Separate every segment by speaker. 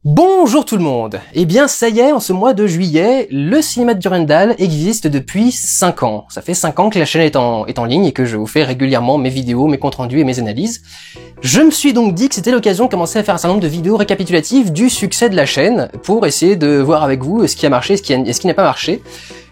Speaker 1: Bonjour tout le monde. Eh bien ça y est, en ce mois de juillet, le cinéma de Durandal existe depuis 5 ans. Ça fait 5 ans que la chaîne est en ligne et que je vous fais régulièrement mes vidéos, mes comptes rendus et mes analyses. Je me suis donc dit que c'était l'occasion de commencer à faire un certain nombre de vidéos récapitulatives du succès de la chaîne pour essayer de voir avec vous ce qui a marché et ce qui n'a pas marché.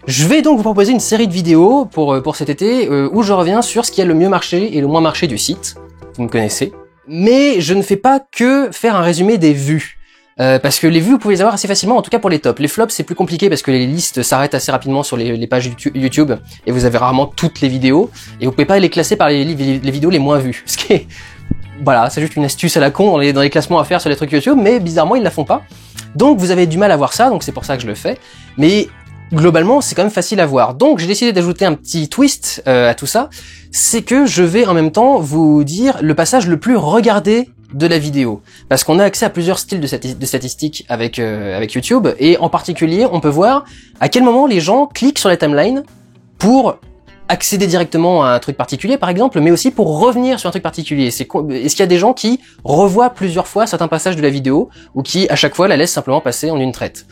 Speaker 1: Je vais donc vous proposer une série de vidéos pour cet été où je reviens sur ce qui a le mieux marché et le moins marché du site. Vous me connaissez. Mais je ne fais pas que faire un résumé des vues. Parce que les vues, vous pouvez les avoir assez facilement, en tout cas pour les tops. Les flops, c'est plus compliqué parce que les listes s'arrêtent assez rapidement sur les pages YouTube et vous avez rarement toutes les vidéos et vous pouvez pas les classer par les vidéos les moins vues. Ce qui est, voilà, c'est juste une astuce à la con dans les classements à faire sur les trucs YouTube, mais bizarrement ils la font pas. Donc vous avez du mal à voir ça, donc c'est pour ça que je le fais. Mais globalement, c'est quand même facile à voir. Donc j'ai décidé d'ajouter un petit twist à tout ça, c'est que je vais en même temps vous dire le passage le plus regardé de la vidéo, parce qu'on a accès à plusieurs styles de statistiques avec YouTube, et en particulier on peut voir à quel moment les gens cliquent sur la timeline pour accéder directement à un truc particulier par exemple, mais aussi pour revenir sur un truc particulier. Est-ce qu'il y a des gens qui revoient plusieurs fois certains passages de la vidéo, ou qui à chaque fois la laissent simplement passer en une traite?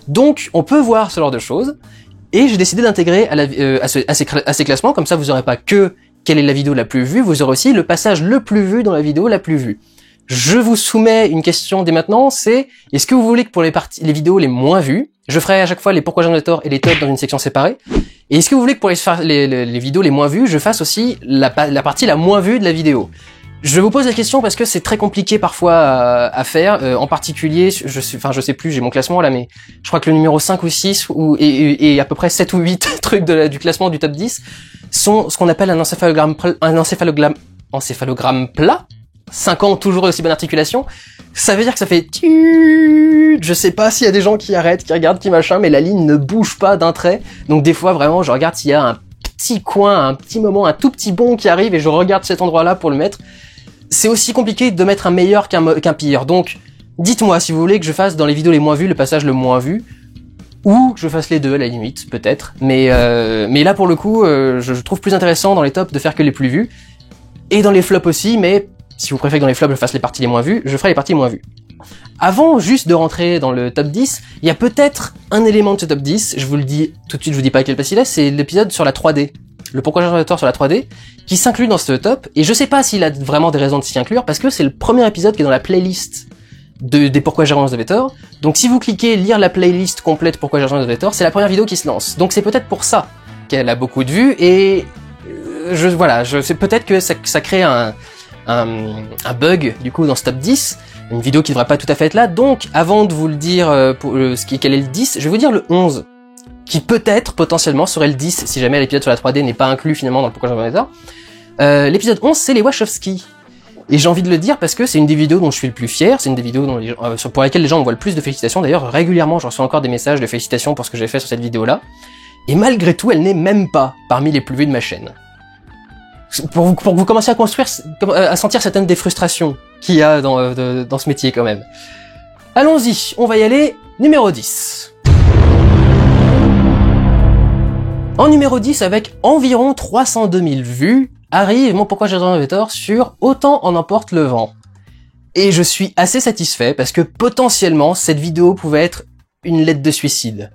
Speaker 1: Donc on peut voir ce genre de choses, et j'ai décidé d'intégrer à ces classements, comme ça vous aurez pas que quelle est la vidéo la plus vue, vous aurez aussi le passage le plus vu dans la vidéo la plus vue. Je vous soumets une question dès maintenant, c'est est-ce que vous voulez que pour les vidéos les moins vues, je ferai à chaque fois les pourquoi j'en ai tort et les tops dans une section séparée, et est-ce que vous voulez que pour les vidéos les moins vues, je fasse aussi la partie la moins vue de la vidéo? Je vous pose la question parce que c'est très compliqué parfois à faire, en particulier, je sais plus, j'ai mon classement là, mais je crois que le numéro 5 ou 6, et à peu près 7 ou 8 trucs du classement du top 10, sont ce qu'on appelle un encéphalogramme plat, 5 ans, toujours aussi bonne articulation, ça veut dire que ça fait je sais pas s'il y a des gens qui arrêtent, qui regardent, qui machin, mais la ligne ne bouge pas d'un trait, donc des fois vraiment je regarde s'il y a un petit coin, un petit moment, un tout petit bond qui arrive et je regarde cet endroit-là pour le mettre. C'est aussi compliqué de mettre un meilleur qu'un pire, donc dites-moi si vous voulez que je fasse dans les vidéos les moins vues le passage le moins vu, ou que je fasse les deux à la limite, peut-être, mais là pour le coup, je trouve plus intéressant dans les tops de faire que les plus vus, et dans les flops aussi, mais si vous préférez que dans les flops je fasse les parties les moins vues, je ferai les parties les moins vues. Avant juste de rentrer dans le top 10, il y a peut-être un élément de ce top 10, je vous le dis tout de suite, je vous dis pas à quelle place il est, c'est l'épisode sur la 3D. Le pourquoi j'en ai tort sur la 3D, qui s'inclut dans ce top, et je sais pas s'il a vraiment des raisons de s'y inclure, parce que c'est le premier épisode qui est dans la playlist des pourquoi Jérôme avait tort. Donc si vous cliquez lire la playlist complète pourquoi Jérôme avait tort, c'est la première vidéo qui se lance. Donc c'est peut-être pour ça qu'elle a beaucoup de vues, et c'est peut-être que ça crée un bug du coup dans ce top 10, une vidéo qui devrait pas tout à fait être là. Donc avant de vous le dire quel est le 10, je vais vous dire le 11, qui peut-être potentiellement serait le 10 si jamais l'épisode sur la 3D n'est pas inclus finalement dans le pourquoi j'en ai tort. L'épisode 11, c'est les Wachowski. Et j'ai envie de le dire parce que c'est une des vidéos dont je suis le plus fier, c'est une des vidéos pour lesquelles les gens envoient le plus de félicitations. D'ailleurs, régulièrement, je reçois encore des messages de félicitations pour ce que j'ai fait sur cette vidéo-là. Et malgré tout, elle n'est même pas parmi les plus vues de ma chaîne. Pour que vous commenciez à sentir certaines des frustrations qu'il y a dans ce métier quand même. Allons-y, on va y aller. Numéro 10. En numéro 10, avec environ 302 000 vues, arrive mon pourquoi Jérôme avait tort sur Autant en emporte le vent. Et je suis assez satisfait parce que potentiellement cette vidéo pouvait être une lettre de suicide.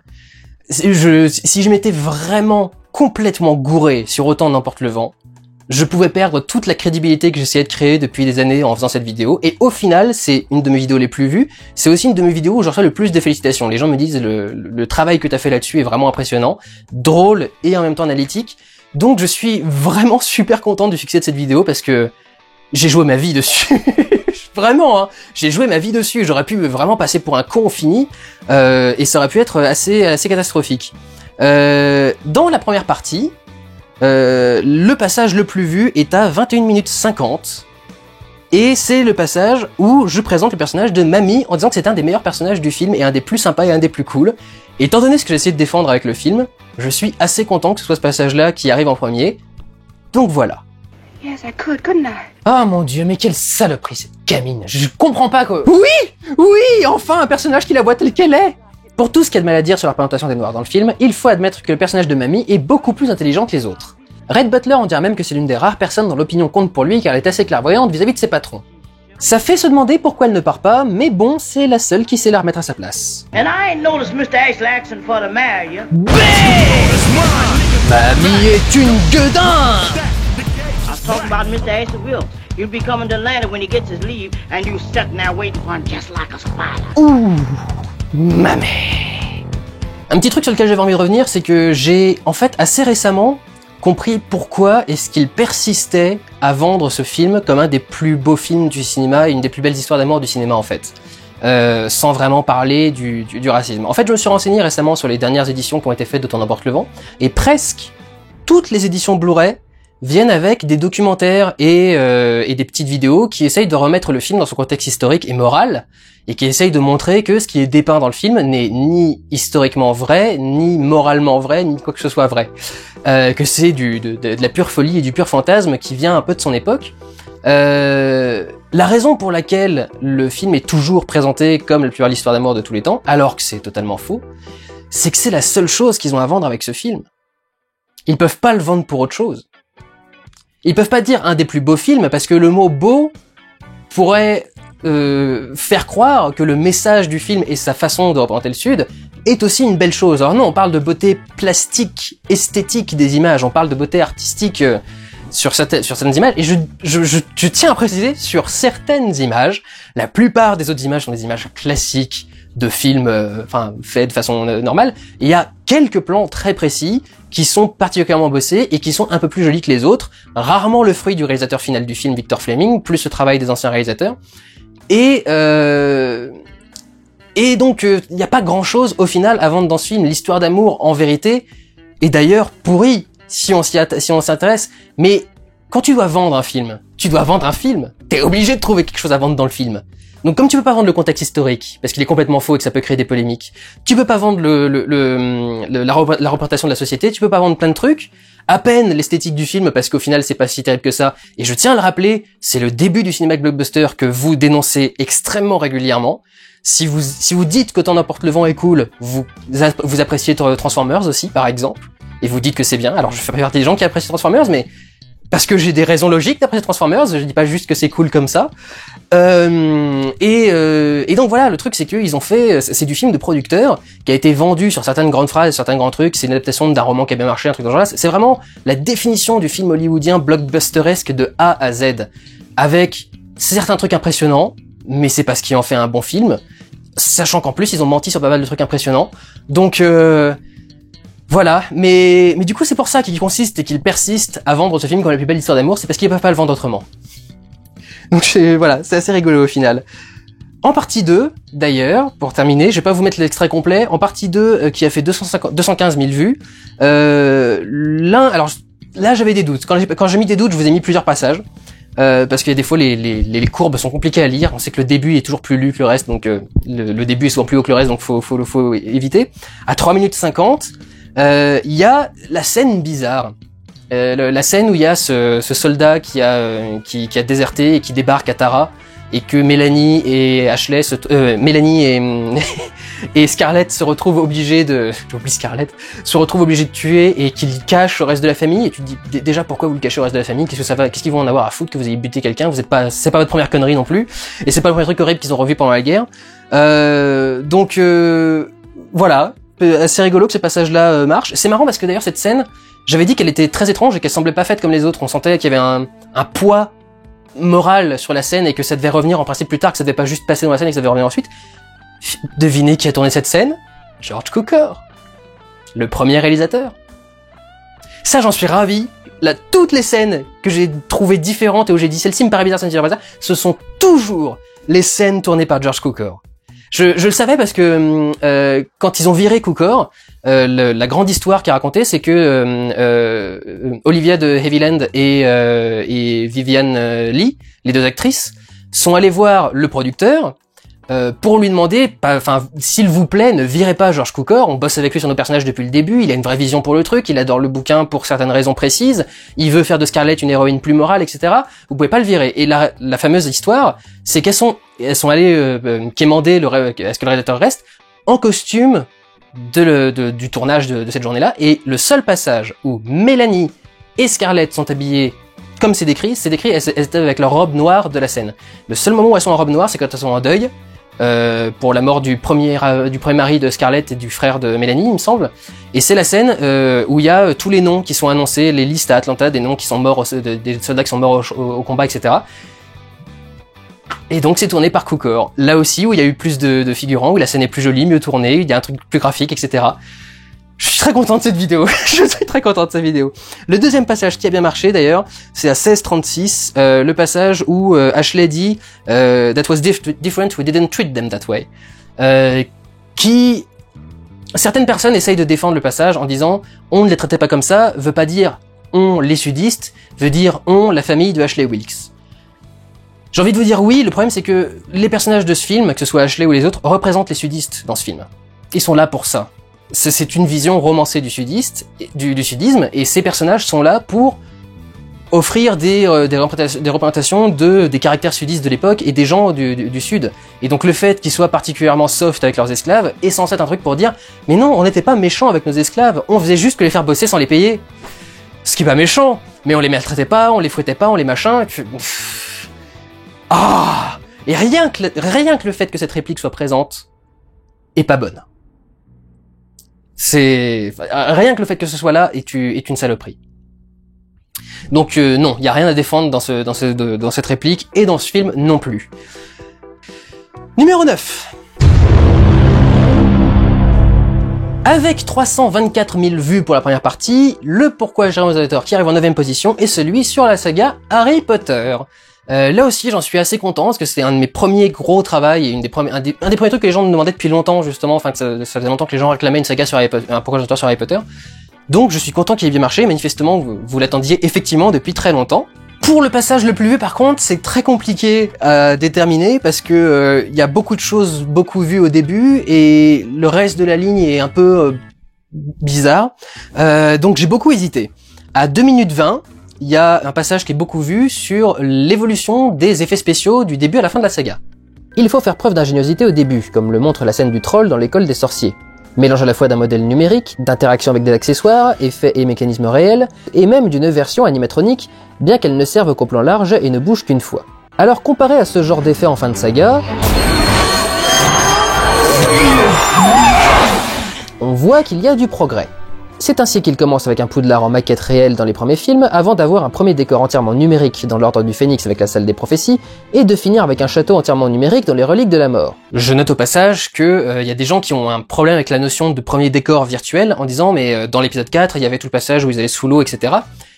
Speaker 1: Si je m'étais vraiment complètement gouré sur Autant en emporte le vent, je pouvais perdre toute la crédibilité que j'essayais de créer depuis des années en faisant cette vidéo, et au final, c'est une de mes vidéos les plus vues, c'est aussi une de mes vidéos où je reçois le plus de félicitations. Les gens me disent le travail que t'as fait là-dessus est vraiment impressionnant, drôle et en même temps analytique, donc je suis vraiment super content du succès de cette vidéo parce que j'ai joué ma vie dessus. Vraiment, hein, j'ai joué ma vie dessus, j'aurais pu vraiment passer pour un con fini, et ça aurait pu être assez catastrophique. Dans la première partie, le passage le plus vu est à 21 minutes 50, et c'est le passage où je présente le personnage de Mamie en disant que c'est un des meilleurs personnages du film et un des plus sympas et un des plus cool. Et étant donné ce que j'ai essayé de défendre avec le film, je suis assez content que ce soit ce passage-là qui arrive en premier. Donc voilà.
Speaker 2: Yes, I couldn't I?
Speaker 1: Ah mon dieu, mais quelle saloperie cette gamine. Je comprends pas quoi. Oui, enfin un personnage qui la voit telle qu'elle est. Pour tout ce qu'il y a de mal à dire sur la représentation des Noirs dans le film, il faut admettre que le personnage de Mamie est beaucoup plus intelligent que les autres. Red Butler en dirait même que c'est l'une des rares personnes dont l'opinion compte pour lui car elle est assez clairvoyante vis-à-vis de ses patrons. Ça fait se demander pourquoi elle ne part pas, mais bon, c'est la seule qui sait la remettre à sa place.
Speaker 3: And I ain't noticed Mr. Ashley asking for to marry you.
Speaker 1: Mamie est une gueudin!
Speaker 3: I was talking about Mr. Ashley Wilkes. He'll be coming to Atlanta when he gets his leave, and you sitting there waiting for him just like a spider.
Speaker 1: Ouh, mamie. Un petit truc sur lequel j'avais envie de revenir, c'est que j'ai, en fait, assez récemment compris pourquoi est-ce qu'il persistait à vendre ce film comme un des plus beaux films du cinéma, une des plus belles histoires d'amour du cinéma en fait, sans vraiment parler du racisme. En fait, je me suis renseigné récemment sur les dernières éditions qui ont été faites de Ton emporte le vent, et presque toutes les éditions Blu-ray viennent avec des documentaires et des petites vidéos qui essayent de remettre le film dans son contexte historique et moral, et qui essayent de montrer que ce qui est dépeint dans le film n'est ni historiquement vrai, ni moralement vrai, ni quoi que ce soit vrai. Que c'est de la pure folie et du pur fantasme qui vient un peu de son époque. La raison pour laquelle le film est toujours présenté comme la plus belle histoire d'amour de tous les temps, alors que c'est totalement faux, c'est que c'est la seule chose qu'ils ont à vendre avec ce film. Ils peuvent pas le vendre pour autre chose. Ils peuvent pas dire un des plus beaux films, parce que le mot beau pourrait faire croire que le message du film et sa façon de représenter le Sud est aussi une belle chose. Alors non, on parle de beauté plastique, esthétique des images, on parle de beauté artistique sur certaines images, et je tiens à préciser, sur certaines images, la plupart des autres images sont des images classiques de films, faits de façon normale. Il y a quelques plans très précis qui sont particulièrement bossés et qui sont un peu plus jolis que les autres, rarement le fruit du réalisateur final du film, Victor Fleming, plus le travail des anciens réalisateurs. Et donc, il n'y a pas grand-chose au final à vendre dans ce film. L'histoire d'amour, en vérité, est d'ailleurs pourrie si on s'intéresse. Mais quand tu dois vendre un film, t'es obligé de trouver quelque chose à vendre dans le film. Donc comme tu peux pas vendre le contexte historique, parce qu'il est complètement faux et que ça peut créer des polémiques, tu peux pas vendre la représentation de la société, tu peux pas vendre plein de trucs, à peine l'esthétique du film, parce qu'au final c'est pas si terrible que ça, et je tiens à le rappeler, c'est le début du cinéma blockbuster que vous dénoncez extrêmement régulièrement. Si vous dites que Ton emporte le vent est cool, vous appréciez Transformers aussi, par exemple, et vous dites que c'est bien. Alors je fais partie des gens qui apprécient Transformers, mais parce que j'ai des raisons logiques d'apprécier Transformers, je dis pas juste que c'est cool comme ça. Et donc voilà, le truc c'est qu'ils ont fait, c'est du film de producteur qui a été vendu sur certaines grandes phrases, certains grands trucs, c'est une adaptation d'un roman qui a bien marché, un truc dans ce genre-là. C'est vraiment la définition du film hollywoodien blockbusteresque de A à Z, avec certains trucs impressionnants, mais c'est pas ce qui en fait un bon film, sachant qu'en plus ils ont menti sur pas mal de trucs impressionnants. Donc voilà, mais du coup c'est pour ça qu'il consiste et qu'il persiste à vendre ce film comme la plus belle histoire d'amour, c'est parce qu'ils peuvent pas le vendre autrement. Donc voilà, c'est assez rigolo au final. En partie 2, d'ailleurs, pour terminer, je vais pas vous mettre l'extrait complet, en partie 2 qui a fait 215 000 vues, alors là j'avais des doutes, quand j'ai mis des doutes je vous ai mis plusieurs passages, parce qu'il y a des fois les courbes sont compliquées à lire, on sait que le début est toujours plus lu que le reste, donc le début est souvent plus haut que le reste, donc faut éviter. À 3 minutes 50, il y a la scène bizarre. La scène où il y a ce soldat qui a déserté et qui débarque à Tara, et que Mélanie et Ashley et Scarlett se retrouvent obligés de tuer, et qu'il cache au reste de la famille. Et tu te dis déjà pourquoi vous le cachez au reste de la famille, qu'est-ce qu'ils vont en avoir à foutre que vous ayez buté quelqu'un, c'est pas votre première connerie non plus, et c'est pas le premier truc horrible qu'ils ont revu pendant la guerre. Voilà, assez rigolo que ce passage-là marche. C'est marrant parce que d'ailleurs cette scène, j'avais dit qu'elle était très étrange et qu'elle semblait pas faite comme les autres. On sentait qu'il y avait un poids moral sur la scène et que ça devait revenir en principe plus tard, que ça devait pas juste passer dans la scène et que ça devait revenir ensuite. Devinez qui a tourné cette scène? George Cukor, le premier réalisateur. Ça, j'en suis ravi. Là, toutes les scènes que j'ai trouvées différentes et où j'ai dit celle-ci me paraît bizarre, celle-ci me paraît bizarre, ce sont toujours les scènes tournées par George Cukor. Je le savais parce que quand ils ont viré Cukor, la grande histoire qui est racontée, c'est que Olivia de Havilland et Vivian Lee, les deux actrices, sont allées voir le producteur pour lui demander, s'il vous plaît, ne virez pas George Cukor, on bosse avec lui sur nos personnages depuis le début, il a une vraie vision pour le truc, il adore le bouquin pour certaines raisons précises, il veut faire de Scarlett une héroïne plus morale, etc. Vous pouvez pas le virer. Et la fameuse histoire, c'est qu'elles sont allées quémander à ce que le réalisateur reste en costume du tournage de cette journée-là, et le seul passage où Mélanie et Scarlett sont habillées comme c'est décrit, elles étaient avec leur robe noire de la scène. Le seul moment où elles sont en robe noire, c'est quand elles sont en deuil, pour la mort du premier mari de Scarlett et du frère de Mélanie, il me semble. Et c'est la scène où il y a tous les noms qui sont annoncés, les listes à Atlanta, des noms qui sont morts, des soldats qui sont morts au combat, etc. Et donc c'est tourné par Cukor. Là aussi, où il y a eu plus de figurants, où la scène est plus jolie, mieux tournée, il y a un truc plus graphique, etc. Je suis très content de cette vidéo. Je suis très content de cette vidéo. Le deuxième passage qui a bien marché d'ailleurs, c'est à 16:36, le passage où Ashley dit That was different, we didn't treat them that way. Certaines personnes essayent de défendre le passage en disant on ne les traitait pas comme ça, veut pas dire on les sudistes, veut dire on la famille de Ashley Wilkes. J'ai envie de vous dire oui, le problème c'est que les personnages de ce film, que ce soit Ashley ou les autres, représentent les sudistes dans ce film. Ils sont là pour ça. C'est une vision romancée du sudisme, et ces personnages sont là pour offrir des représentations des caractères sudistes de l'époque et des gens du Sud. Et donc le fait qu'ils soient particulièrement soft avec leurs esclaves est censé être un truc pour dire « Mais non, on n'était pas méchants avec nos esclaves, on faisait juste que les faire bosser sans les payer. » Ce qui est pas méchant, mais on les maltraitait pas, on les fouettait pas, on les machin... Ah! Et rien que le fait que cette réplique soit présente est pas bonne. Rien que le fait que ce soit là est une saloperie. Donc non, il y a rien à défendre dans cette réplique et dans ce film non plus. Numéro 9. Avec 324 000 vues pour la première partie, le Pourquoi J'irai aux auditeurs qui arrive en 9ème position est celui sur la saga Harry Potter. Là aussi, j'en suis assez content parce que c'est un de mes premiers gros travaux et un des premiers trucs que les gens me demandaient depuis longtemps justement. Enfin, que ça faisait longtemps que les gens réclamaient une saga sur Harry Potter, un Pourquoi J'adore sur Harry Potter. Donc, je suis content qu'il ait bien marché. Manifestement, vous l'attendiez effectivement depuis très longtemps. Pour le passage le plus vu, par contre, c'est très compliqué à déterminer parce que y a beaucoup de choses beaucoup vues au début et le reste de la ligne est un peu bizarre. Donc, j'ai beaucoup hésité. À 2 minutes 20. Il y a un passage qui est beaucoup vu sur l'évolution des effets spéciaux du début à la fin de la saga. Il faut faire preuve d'ingéniosité au début, comme le montre la scène du troll dans l'école des sorciers. Mélange à la fois d'un modèle numérique, d'interaction avec des accessoires, effets et mécanismes réels, et même d'une version animatronique, bien qu'elle ne serve qu'au plan large et ne bouge qu'une fois. Alors comparé à ce genre d'effet en fin de saga, on voit qu'il y a du progrès. C'est ainsi qu'il commence avec un Poudlard en maquette réelle dans les premiers films, avant d'avoir un premier décor entièrement numérique dans l'Ordre du Phénix avec la salle des prophéties, et de finir avec un château entièrement numérique dans les reliques de la mort. Je note au passage que y a des gens qui ont un problème avec la notion de premier décor virtuel, en disant mais dans l'épisode 4, il y avait tout le passage où ils allaient sous l'eau, etc.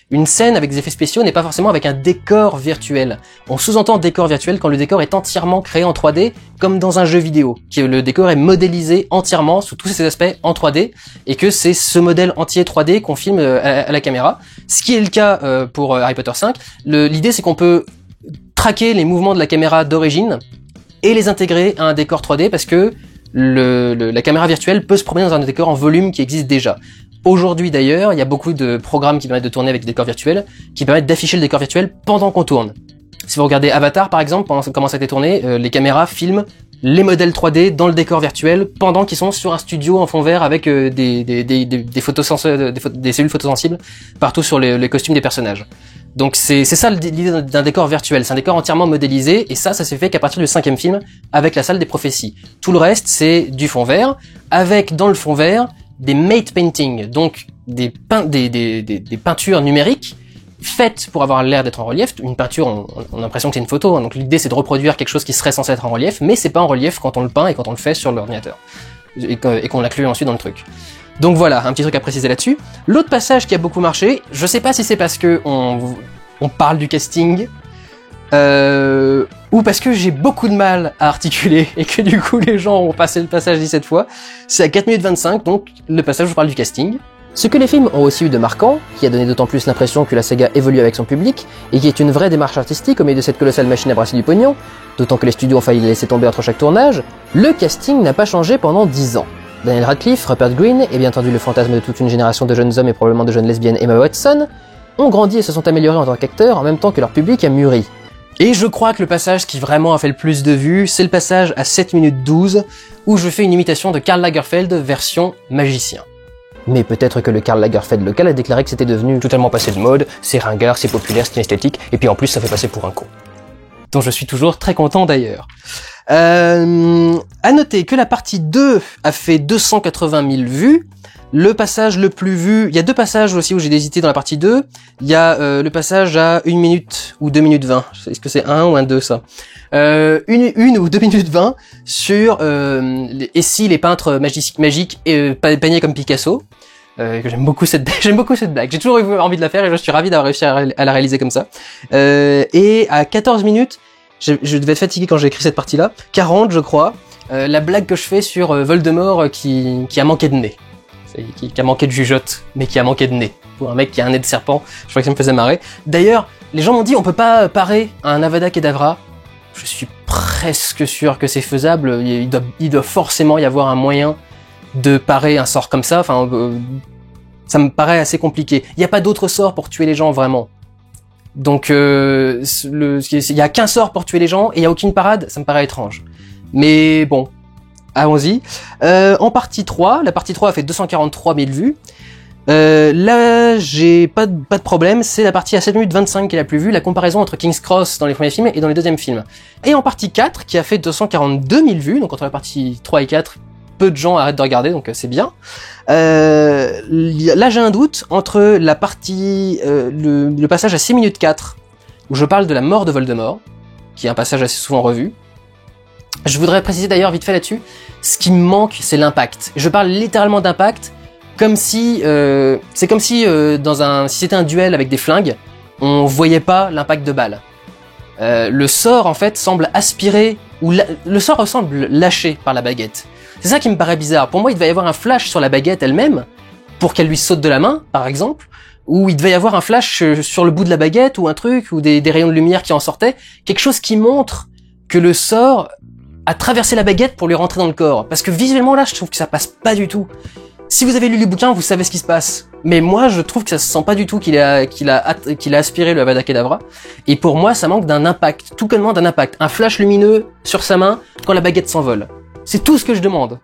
Speaker 1: Une scène avec des effets spéciaux n'est pas forcément avec un décor virtuel. On sous-entend décor virtuel quand le décor est entièrement créé en 3D, comme dans un jeu vidéo, que le décor est modélisé entièrement sous tous ses aspects en 3D, et que c'est ce modèle entier 3D qu'on filme à la caméra. Ce qui est le cas pour Harry Potter 5. L'idée c'est qu'on peut traquer les mouvements de la caméra d'origine et les intégrer à un décor 3D parce que la caméra virtuelle peut se promener dans un décor en volume qui existe déjà. Aujourd'hui d'ailleurs, il y a beaucoup de programmes qui permettent de tourner avec des décors virtuels, qui permettent d'afficher le décor virtuel pendant qu'on tourne. Si vous regardez Avatar par exemple, pendant comment ça a été tourné, les caméras filment les modèles 3D dans le décor virtuel pendant qu'ils sont sur un studio en fond vert avec des cellules photosensibles partout sur les costumes des personnages. Donc c'est ça l'idée d'un décor virtuel, c'est un décor entièrement modélisé, et ça s'est fait qu'à partir du 5e film avec la salle des prophéties. Tout le reste c'est du fond vert, avec dans le fond vert des matte paintings, donc des peintures numériques faites pour avoir l'air d'être en relief. Une peinture, on a l'impression que c'est une photo, hein, donc l'idée c'est de reproduire quelque chose qui serait censé être en relief, mais c'est pas en relief quand on le peint et quand on le fait sur l'ordinateur, et qu'on l'inclut ensuite dans le truc. Donc voilà, un petit truc à préciser là-dessus. L'autre passage qui a beaucoup marché, je sais pas si c'est parce que on parle du casting, ou parce que j'ai beaucoup de mal à articuler et que du coup les gens ont passé le passage 17 fois, c'est à 4 minutes 25, donc le passage où je parle du casting. Ce que les films ont aussi eu de marquant, qui a donné d'autant plus l'impression que la saga évolue avec son public, et qui est une vraie démarche artistique au milieu de cette colossale machine à brasser du pognon, d'autant que les studios ont failli les laisser tomber entre chaque tournage, le casting n'a pas changé pendant 10 ans. Daniel Radcliffe, Rupert Grint, et bien entendu le fantasme de toute une génération de jeunes hommes et probablement de jeunes lesbiennes, Emma Watson, ont grandi et se sont améliorés en tant qu'acteurs en même temps que leur public a mûri. Et je crois que le passage qui vraiment a fait le plus de vues, c'est le passage à 7 minutes 12, où je fais une imitation de Karl Lagerfeld version magicien. Mais peut-être que le Karl Lagerfeld local a déclaré que c'était devenu totalement passé de mode, c'est ringard, c'est populaire, c'est inesthétique, et puis en plus ça fait passer pour un con. Dont je suis toujours très content d'ailleurs. À noter que la partie 2 a fait 280 000 vues. Le passage le plus vu, il y a 2 passages aussi où j'ai hésité dans la partie 2. Il y a le passage à 1 minute ou 2 minutes 20. Est-ce que c'est 1 ou 2 ça? Une ou 2 minutes 20 sur et si les peintres magiques peignaient comme Picasso. Que j'aime beaucoup cette blague. J'ai toujours eu envie de la faire et je suis ravi d'avoir réussi à la réaliser comme ça. Et à 14 minutes, je devais être fatigué quand j'ai écrit cette partie-là. 40 je crois. La blague que je fais sur Voldemort qui a manqué de nez. Qui a manqué de jugeote, mais qui a manqué de nez. Pour un mec qui a un nez de serpent, je crois que ça me faisait marrer. D'ailleurs, les gens m'ont dit on peut pas parer à un Avada Kedavra. Je suis presque sûr que c'est faisable. Il doit forcément y avoir un moyen de parer un sort comme ça. Enfin, ça me paraît assez compliqué. Il n'y a pas d'autre sort pour tuer les gens vraiment. Donc, il y a qu'un sort pour tuer les gens et il y a aucune parade. Ça me paraît étrange. Mais bon. Allons-y. En partie 3, la partie 3 a fait 243 000 vues. Là, j'ai pas de problème, c'est la partie à 7 minutes 25 qui est la plus vue, la comparaison entre King's Cross dans les premiers films et dans les deuxièmes films. Et en partie 4, qui a fait 242 000 vues, donc entre la partie 3 et 4, peu de gens arrêtent de regarder, donc c'est bien. Là, j'ai un doute entre la partie, le passage à 6 minutes 4, où je parle de la mort de Voldemort, qui est un passage assez souvent revu. Je voudrais préciser d'ailleurs vite fait là-dessus, ce qui me manque, c'est l'impact. Je parle littéralement d'impact, comme si c'est comme si si c'était un duel avec des flingues, on voyait pas l'impact de balles. Le sort en fait semble aspirer ou le sort semble lâché par la baguette. C'est ça qui me paraît bizarre. Pour moi, il devait y avoir un flash sur la baguette elle-même pour qu'elle lui saute de la main, par exemple, ou il devait y avoir un flash sur le bout de la baguette ou un truc ou des rayons de lumière qui en sortaient, quelque chose qui montre que le sort a traversé la baguette pour lui rentrer dans le corps. Parce que visuellement là, je trouve que ça passe pas du tout. Si vous avez lu les bouquins, vous savez ce qui se passe. Mais moi, je trouve que ça se sent pas du tout qu'il a aspiré le Avada Kedavra. Et pour moi, ça manque d'un impact, tout connement d'un impact. Un flash lumineux sur sa main quand la baguette s'envole. C'est tout ce que je demande.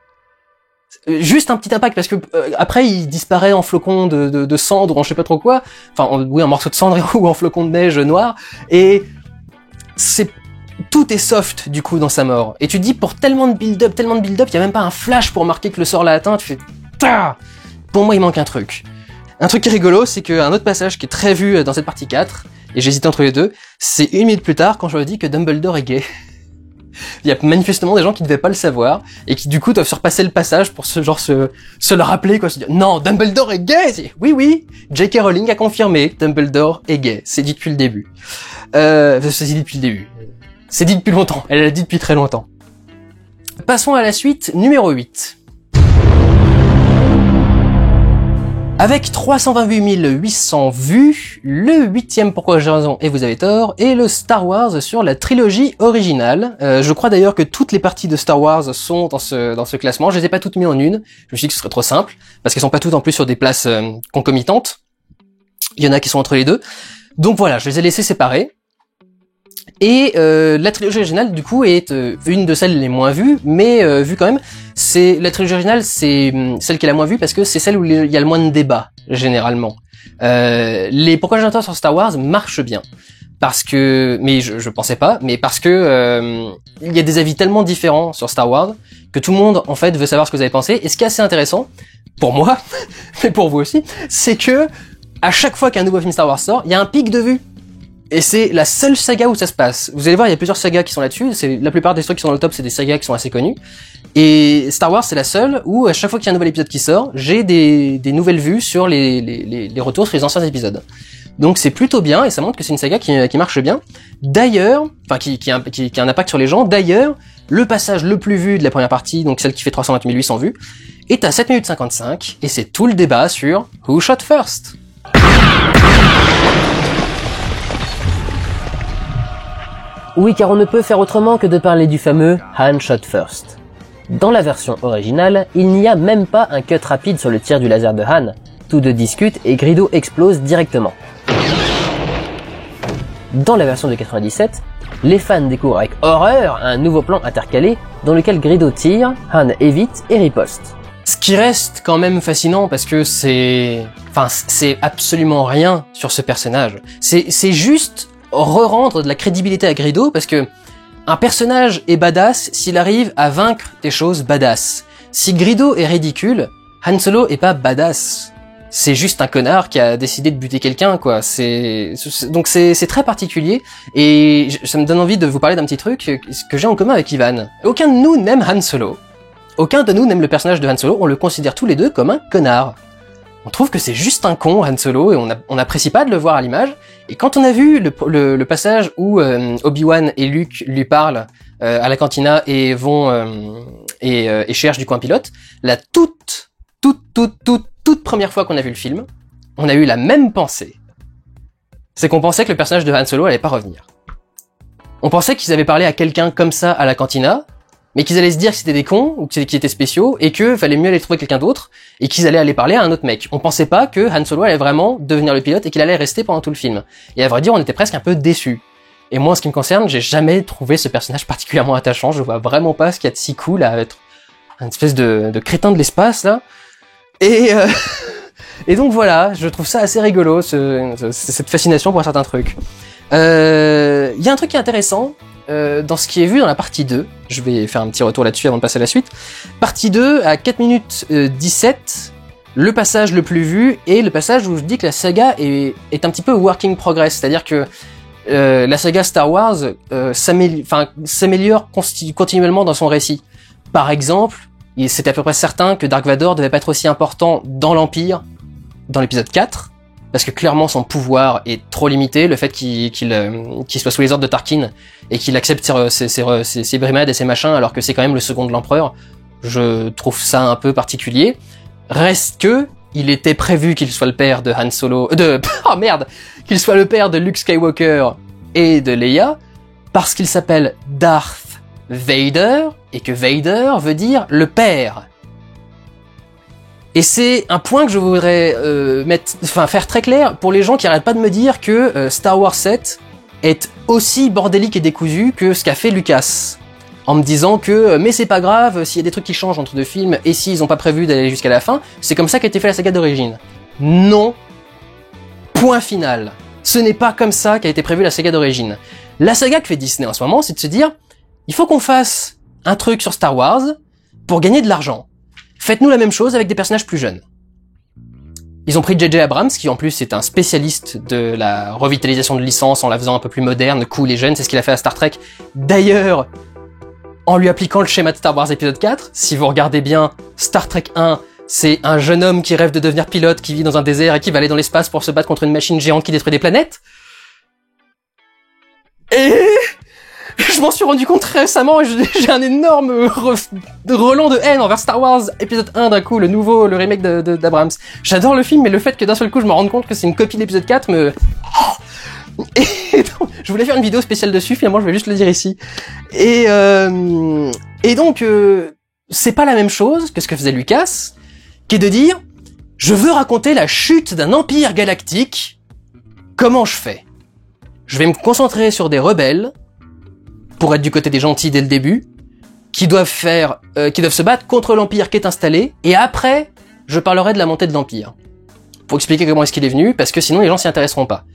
Speaker 1: Juste un petit impact, parce que après, il disparaît en flocon de cendre ou en je sais pas trop quoi. Enfin, en morceau de cendre ou en flocon de neige noir. Et tout est soft, du coup, dans sa mort. Et tu te dis, pour tellement de build-up, il y a même pas un flash pour marquer que le sort l'a atteint, tu fais... Pour moi, il manque un truc. Un truc qui est rigolo, c'est qu'un autre passage qui est très vu dans cette partie 4, et j'hésite entre les deux, c'est 1 minute plus tard quand je me dis que Dumbledore est gay. Il y a manifestement des gens qui ne devaient pas le savoir, et qui du coup doivent se repasser le passage pour se le rappeler, quoi, se dire, non, Dumbledore est gay! Oui, J.K. Rowling a confirmé, Dumbledore est gay. C'est dit depuis le début. C'est dit depuis le début. C'est dit depuis longtemps. Elle l'a dit depuis très longtemps. Passons à la suite, numéro 8. Avec 328 800 vues, le 8e Pourquoi j'ai raison et vous avez tort est le Star Wars sur la trilogie originale. Je crois d'ailleurs que toutes les parties de Star Wars sont dans ce classement. Je les ai pas toutes mises en une. Je me suis dit que ce serait trop simple parce qu'elles sont pas toutes en plus sur des places concomitantes. Il y en a qui sont entre les deux. Donc voilà, je les ai laissées séparées. Et la trilogie originale du coup est une de celles les moins vues, mais vue quand même. La trilogie originale, c'est celle qui est la moins vue parce que c'est celle où il y a le moins de débat généralement. Les Pourquoi j'ai tort sur Star Wars marchent bien parce que, mais je pensais pas, mais parce que il y a des avis tellement différents sur Star Wars que tout le monde en fait veut savoir ce que vous avez pensé. Et ce qui est assez intéressant pour moi, mais pour vous aussi, c'est que à chaque fois qu'un nouveau film Star Wars sort, il y a un pic de vues. Et c'est la seule saga où ça se passe. Vous allez voir, il y a plusieurs sagas qui sont là-dessus. La plupart des trucs qui sont dans le top, c'est des sagas qui sont assez connus. Et Star Wars, c'est la seule où à chaque fois qu'il y a un nouvel épisode qui sort, j'ai des nouvelles vues sur les retours sur les anciens épisodes. Donc c'est plutôt bien et ça montre que c'est une saga qui marche bien. D'ailleurs, enfin qui a un impact sur les gens. D'ailleurs, le passage le plus vu de la première partie, donc celle qui fait 328 800 vues, est à 7 minutes 55 et c'est tout le débat sur Who Shot First.
Speaker 4: Oui, car on ne peut faire autrement que de parler du fameux Han Shot First. Dans la version originale, il n'y a même pas un cut rapide sur le tir du laser de Han. Tous deux discutent et Greedo explose directement. Dans la version de 97, les fans découvrent avec horreur un nouveau plan intercalé dans lequel Greedo tire, Han évite et riposte.
Speaker 1: Ce qui reste quand même fascinant parce que c'est absolument rien sur ce personnage. C'est juste re-rendre de la crédibilité à Greedo parce que un personnage est badass s'il arrive à vaincre des choses badass. Si Greedo est ridicule, Han Solo est pas badass. C'est juste un connard qui a décidé de buter quelqu'un, quoi. Donc c'est très particulier et ça me donne envie de vous parler d'un petit truc que j'ai en commun avec Ivan. Aucun de nous n'aime Han Solo. Aucun de nous n'aime le personnage de Han Solo, on le considère tous les deux comme un connard. On trouve que c'est juste un con, Han Solo, et on n'apprécie pas de le voir à l'image. Et quand on a vu le passage où Obi-Wan et Luke lui parlent à la cantina et vont et cherchent du coin pilote, la toute première fois qu'on a vu le film, on a eu la même pensée. C'est qu'on pensait que le personnage de Han Solo allait pas revenir. On pensait qu'ils avaient parlé à quelqu'un comme ça à la cantina, mais qu'ils allaient se dire que c'était des cons, ou qu'ils étaient spéciaux, et que fallait mieux aller trouver quelqu'un d'autre, et qu'ils allaient aller parler à un autre mec. On pensait pas que Han Solo allait vraiment devenir le pilote, et qu'il allait rester pendant tout le film. Et à vrai dire, on était presque un peu déçus. Et moi, en ce qui me concerne, j'ai jamais trouvé ce personnage particulièrement attachant, je vois vraiment pas ce qu'il y a de si cool à être une espèce de crétin de l'espace, là. Et donc voilà, je trouve ça assez rigolo, cette fascination pour certains trucs. Y a un truc qui est intéressant, dans ce qui est vu dans la partie 2, je vais faire un petit retour là-dessus avant de passer à la suite. Partie 2, à 4 minutes 17, le passage le plus vu, et le passage où je dis que la saga est un petit peu working progress, c'est-à-dire que la saga Star Wars s'améliore continuellement dans son récit. Par exemple, c'était à peu près certain que Dark Vador devait pas être aussi important dans l'Empire, dans l'épisode 4, parce que clairement son pouvoir est trop limité, le fait qu'il soit sous les ordres de Tarkin et qu'il accepte ses brimades et ses machins alors que c'est quand même le second de l'empereur, je trouve ça un peu particulier. Reste que il était prévu qu'il soit le père de Han Solo, qu'il soit le père de Luke Skywalker et de Leia, parce qu'il s'appelle Darth Vader et que Vader veut dire le père. Et c'est un point que je voudrais faire très clair pour les gens qui arrêtent pas de me dire que Star Wars 7 est aussi bordélique et décousu que ce qu'a fait Lucas. En me disant que mais c'est pas grave s'il y a des trucs qui changent entre deux films et s'ils ont pas prévu d'aller jusqu'à la fin, c'est comme ça qu'a été fait la saga d'origine. Non. Point final. Ce n'est pas comme ça qu'a été prévue la saga d'origine. La saga que fait Disney en ce moment, c'est de se dire il faut qu'on fasse un truc sur Star Wars pour gagner de l'argent. Faites-nous la même chose avec des personnages plus jeunes. Ils ont pris J.J. Abrams, qui en plus est un spécialiste de la revitalisation de licence en la faisant un peu plus moderne, cool et jeune, c'est ce qu'il a fait à Star Trek. D'ailleurs, en lui appliquant le schéma de Star Wars épisode 4, si vous regardez bien Star Trek 1, c'est un jeune homme qui rêve de devenir pilote, qui vit dans un désert et qui va aller dans l'espace pour se battre contre une machine géante qui détruit des planètes. Et je m'en suis rendu compte très récemment et j'ai un énorme relent de haine envers Star Wars épisode 1 d'un coup, le remake d'Abrams. J'adore le film, mais le fait que d'un seul coup je me rende compte que c'est une copie de l'épisode 4 me... Et donc, je voulais faire une vidéo spéciale dessus, finalement je vais juste le dire ici. Et donc, c'est pas la même chose que ce que faisait Lucas, qui est de dire, je veux raconter la chute d'un empire galactique, comment je fais? Je vais me concentrer sur des rebelles, pour être du côté des gentils dès le début, qui doivent se battre contre l'Empire qui est installé, et après, je parlerai de la montée de l'Empire. Pour expliquer comment est-ce qu'il est venu, parce que sinon les gens s'y intéresseront pas.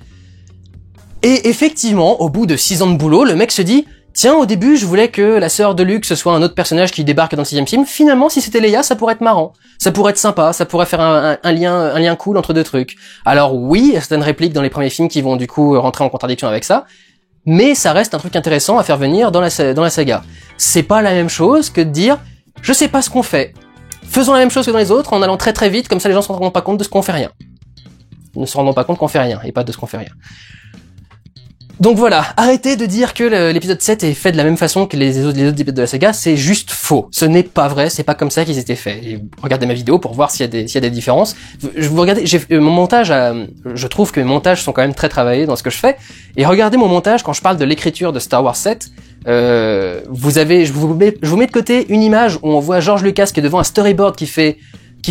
Speaker 1: Et effectivement, au bout de 6 ans de boulot, le mec se dit, tiens, au début, je voulais que la sœur de Luke, ce soit un autre personnage qui débarque dans le 6e film, finalement, si c'était Leia, ça pourrait être marrant. Ça pourrait être sympa, ça pourrait faire un lien cool entre deux trucs. Alors oui, il y a certaines répliques dans les premiers films qui vont du coup rentrer en contradiction avec ça, mais ça reste un truc intéressant à faire venir dans la saga. C'est pas la même chose que de dire, je sais pas ce qu'on fait. Faisons la même chose que dans les autres, en allant très très vite, comme ça les gens se rendront pas compte de ce qu'on fait rien. Ils ne se rendront pas compte qu'on fait rien, et pas de ce qu'on fait rien. Donc voilà, arrêtez de dire que l'épisode 7 est fait de la même façon que les autres épisodes de la saga, c'est juste faux. Ce n'est pas vrai, c'est pas comme ça qu'ils étaient faits. Et regardez ma vidéo pour voir s'il y a des différences. Mon montage, je trouve que mes montages sont quand même très travaillés dans ce que je fais. Et regardez mon montage quand je parle de l'écriture de Star Wars 7. Je vous mets de côté une image où on voit George Lucas qui est devant un storyboard qui fait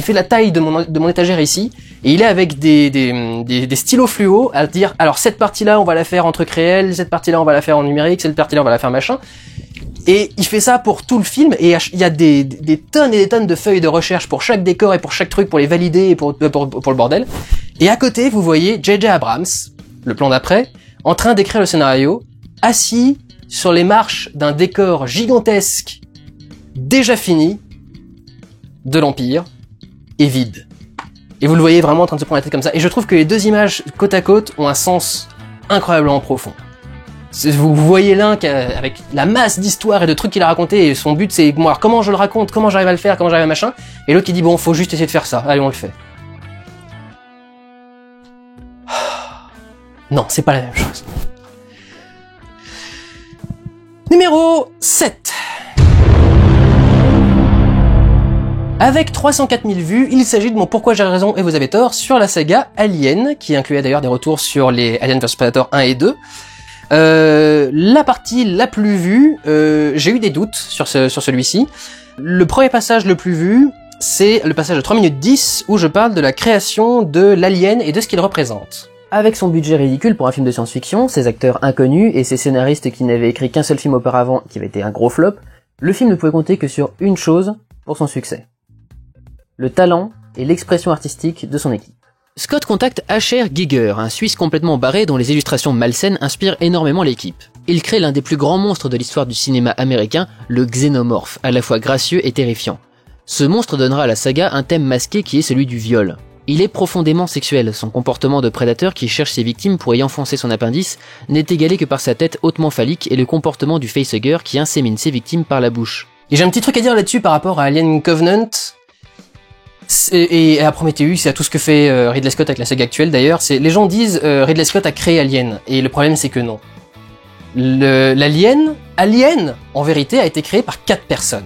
Speaker 1: la taille de mon étagère ici, et il est avec des stylos fluo à dire, alors cette partie-là on va la faire en truc réel, cette partie-là on va la faire en numérique, cette partie-là on va la faire machin. Et il fait ça pour tout le film, et il y a des tonnes et des tonnes de feuilles de recherche pour chaque décor et pour chaque truc, pour les valider et pour le bordel. Et à côté, vous voyez J.J. Abrams, le plan d'après, en train d'écrire le scénario, assis sur les marches d'un décor gigantesque, déjà fini, de l'Empire, et vide. Et vous le voyez vraiment en train de se prendre la tête comme ça. Et je trouve que les deux images côte à côte ont un sens incroyablement profond. Vous voyez l'un avec la masse d'histoires et de trucs qu'il a raconté, et son but c'est, bon, alors comment je le raconte, comment j'arrive à le faire, comment j'arrive à machin, et l'autre qui dit, bon, faut juste essayer de faire ça, allez, on le fait. Non, c'est pas la même chose. Numéro 7. Avec 304 000 vues, il s'agit de mon Pourquoi j'ai raison et vous avez tort sur la saga Alien, qui incluait d'ailleurs des retours sur les Alien vs Predator 1 et 2. La partie la plus vue, j'ai eu des doutes sur celui-ci. Le premier passage le plus vu, c'est le passage de 3 minutes 10 où je parle de la création de l'alien et de ce qu'il représente.
Speaker 4: Avec son budget ridicule pour un film de science-fiction, ses acteurs inconnus et ses scénaristes qui n'avaient écrit qu'un seul film auparavant qui avait été un gros flop, le film ne pouvait compter que sur une chose pour son succès. Le talent et l'expression artistique de son équipe. Scott contacte H.R. Giger, un Suisse complètement barré dont les illustrations malsaines inspirent énormément l'équipe. Il crée l'un des plus grands monstres de l'histoire du cinéma américain, le xénomorphe, à la fois gracieux et terrifiant. Ce monstre donnera à la saga un thème masqué qui est celui du viol. Il est profondément sexuel, son comportement de prédateur qui cherche ses victimes pour y enfoncer son appendice n'est égalé que par sa tête hautement phallique et le comportement du facehugger qui insémine ses victimes par la bouche.
Speaker 1: Et j'ai un petit truc à dire là-dessus par rapport à Alien Covenant, et à Prometheus, et à tout ce que fait Ridley Scott avec la saga actuelle d'ailleurs, les gens disent Ridley Scott a créé Alien, et le problème c'est que non. Alien, en vérité, a été créé par 4 personnes.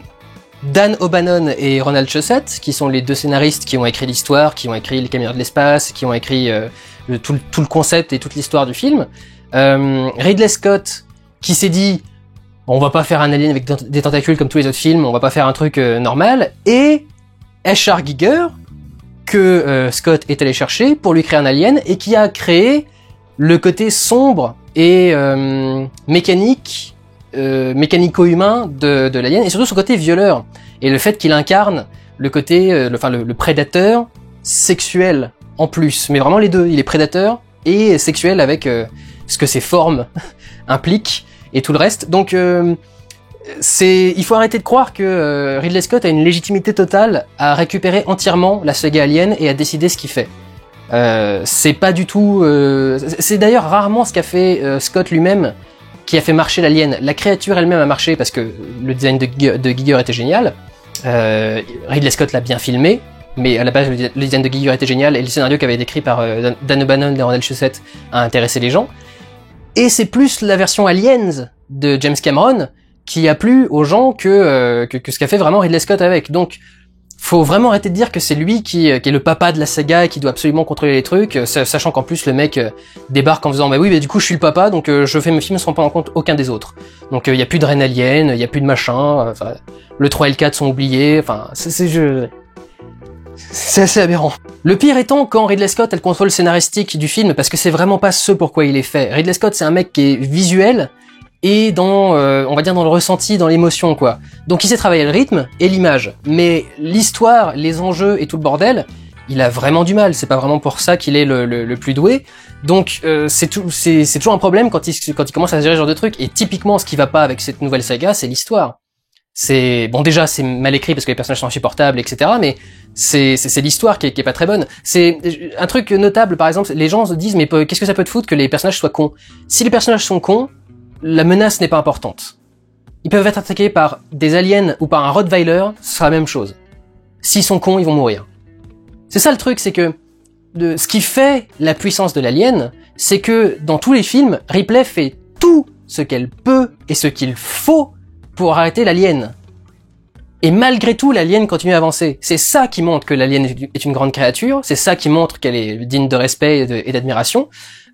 Speaker 1: Dan O'Bannon et Ronald Shusett, qui sont les deux scénaristes qui ont écrit l'histoire, qui ont écrit Les Caméras de l'espace, qui ont écrit tout le concept et toute l'histoire du film. Ridley Scott, qui s'est dit on va pas faire un alien avec des tentacules comme tous les autres films, on va pas faire un truc normal, et H.R. Giger, que Scott est allé chercher pour lui créer un alien, et qui a créé le côté sombre et mécanico-humain de l'alien, et surtout son côté violeur, et le fait qu'il incarne le côté, le prédateur sexuel en plus, mais vraiment les deux, il est prédateur et sexuel avec ce que ses formes impliquent, et tout le reste, donc il faut arrêter de croire que Ridley Scott a une légitimité totale à récupérer entièrement la saga Alien et à décider ce qu'il fait. C'est pas du tout... c'est d'ailleurs rarement ce qu'a fait Scott lui-même qui a fait marcher l'alien. La créature elle-même a marché parce que le design de Giger était génial. Ridley Scott l'a bien filmé, mais à la base le design de Giger était génial et le scénario qui avait été écrit par Dan O'Bannon et Ronald Shusett a intéressé les gens. Et c'est plus la version Aliens de James Cameron qui a plu aux gens que ce qu'a fait vraiment Ridley Scott avec. Donc, faut vraiment arrêter de dire que c'est lui qui est le papa de la saga et qui doit absolument contrôler les trucs, sachant qu'en plus le mec débarque en faisant bah oui, mais du coup je suis le papa, donc je fais mes films sans prendre en compte aucun des autres. Donc il y a plus de reine alien, il y a plus de machin, le 3 et le 4 sont oubliés, enfin c'est assez aberrant. Le pire étant quand Ridley Scott a le contrôle scénaristique du film, parce que c'est vraiment pas ce pourquoi il est fait. Ridley Scott c'est un mec qui est visuel et dans, on va dire dans le ressenti, dans l'émotion quoi. Donc il sait travailler le rythme et l'image, mais l'histoire, les enjeux et tout le bordel, il a vraiment du mal. C'est pas vraiment pour ça qu'il est le plus doué. Donc c'est toujours un problème quand il commence à gérer ce genre de truc. Et typiquement, ce qui va pas avec cette nouvelle saga, c'est l'histoire. C'est bon déjà c'est mal écrit parce que les personnages sont insupportables, etc. Mais c'est l'histoire qui est pas très bonne. C'est un truc notable par exemple. Les gens se disent mais qu'est-ce que ça peut te foutre que les personnages soient cons? Si les personnages sont cons, la menace n'est pas importante. Ils peuvent être attaqués par des aliens ou par un Rottweiler, ce sera la même chose. S'ils sont cons, ils vont mourir. C'est ça le truc, c'est que ce qui fait la puissance de l'alien, c'est que dans tous les films, Ripley fait tout ce qu'elle peut et ce qu'il faut pour arrêter l'alien. Et malgré tout, l'alien continue à avancer. C'est ça qui montre que l'alien est une grande créature, c'est ça qui montre qu'elle est digne de respect et d'admiration.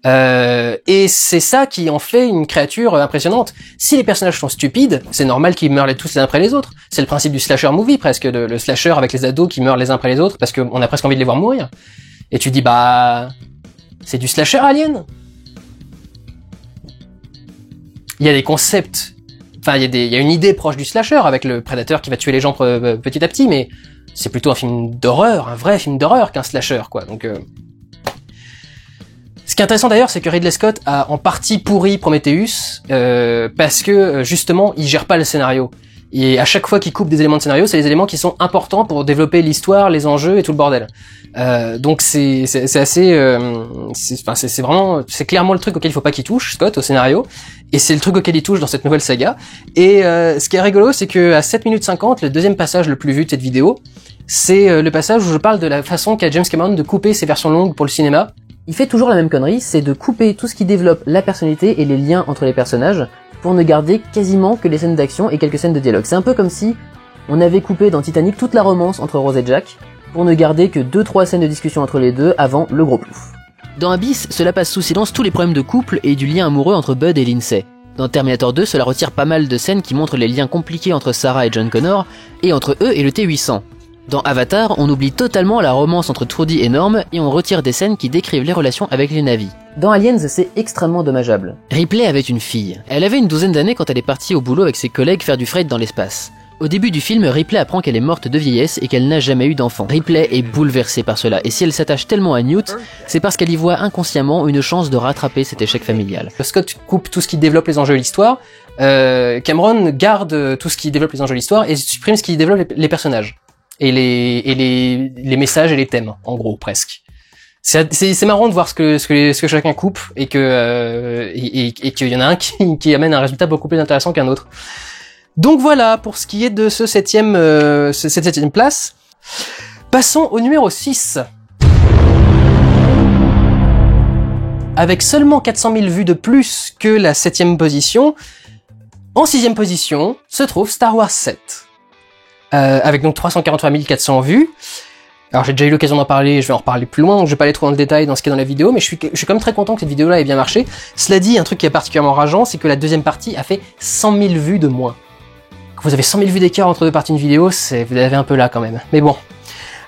Speaker 1: Et c'est ça qui en fait une créature impressionnante. Si les personnages sont stupides, c'est normal qu'ils meurent tous les uns après les autres. C'est le principe du slasher movie presque, le slasher avec les ados qui meurent les uns après les autres parce qu'on a presque envie de les voir mourir. Et tu dis bah c'est du slasher alien. Il y a des concepts Enfin, il y a une idée proche du slasher avec le prédateur qui va tuer les gens petit à petit, mais c'est plutôt un film d'horreur, un vrai film d'horreur qu'un slasher, quoi. Donc, ce qui est intéressant d'ailleurs, c'est que Ridley Scott a en partie pourri Prometheus, parce que justement, il gère pas le scénario. Et à chaque fois qu'il coupe des éléments de scénario, c'est les éléments qui sont importants pour développer l'histoire, les enjeux et tout le bordel. Donc c'est assez, c'est clairement le truc auquel il faut pas qu'il touche, Scott, au scénario. Et c'est le truc auquel il touche dans cette nouvelle saga. Et ce qui est rigolo, c'est que à 7 minutes 50, le deuxième passage le plus vu de cette vidéo, c'est le passage où je parle de la façon qu'a James Cameron de couper ses versions longues pour le cinéma.
Speaker 4: Il fait toujours la même connerie, c'est de couper tout ce qui développe la personnalité et les liens entre les personnages, pour ne garder quasiment que les scènes d'action et quelques scènes de dialogue. C'est un peu comme si on avait coupé dans Titanic toute la romance entre Rose et Jack, pour ne garder que 2-3 scènes de discussion entre les deux avant le gros plouf. Dans Abyss, cela passe sous silence tous les problèmes de couple et du lien amoureux entre Bud et Lindsay. Dans Terminator 2, cela retire pas mal de scènes qui montrent les liens compliqués entre Sarah et John Connor, et entre eux et le T-800. Dans Avatar, on oublie totalement la romance entre Trudy et Norm, et on retire des scènes qui décrivent les relations avec les navis. Dans Aliens, c'est extrêmement dommageable. Ripley avait une fille. Elle avait une douzaine d'années quand elle est partie au boulot avec ses collègues faire du freight dans l'espace. Au début du film, Ripley apprend qu'elle est morte de vieillesse et qu'elle n'a jamais eu d'enfant. Ripley est bouleversée par cela, et si elle s'attache tellement à Newt, c'est parce qu'elle y voit inconsciemment une chance de rattraper cet échec familial.
Speaker 1: Scott coupe tout ce qui développe les enjeux de l'histoire, Cameron garde tout ce qui développe les enjeux de l'histoire et supprime ce qui développe les personnages. Et les messages et les thèmes, en gros, presque. C'est marrant de voir ce que chacun coupe et qu'il y en a un qui amène un résultat beaucoup plus intéressant qu'un autre. Donc voilà pour ce qui est de cette septième place. Passons au numéro 6. Avec seulement 400 000 vues de plus que la 7e position, en 6e position se trouve Star Wars 7. Avec donc 343 400 vues. Alors j'ai déjà eu l'occasion d'en parler, je vais en reparler plus loin, donc je vais pas aller trop dans le détail dans ce qui est dans la vidéo, mais je suis quand même très content que cette vidéo-là ait bien marché. Cela dit, un truc qui est particulièrement rageant, c'est que la deuxième partie a fait 100 000 vues de moins. Quand vous avez 100 000 vues d'écart entre deux parties d'une vidéo, vous avez un peu là quand même. Mais bon.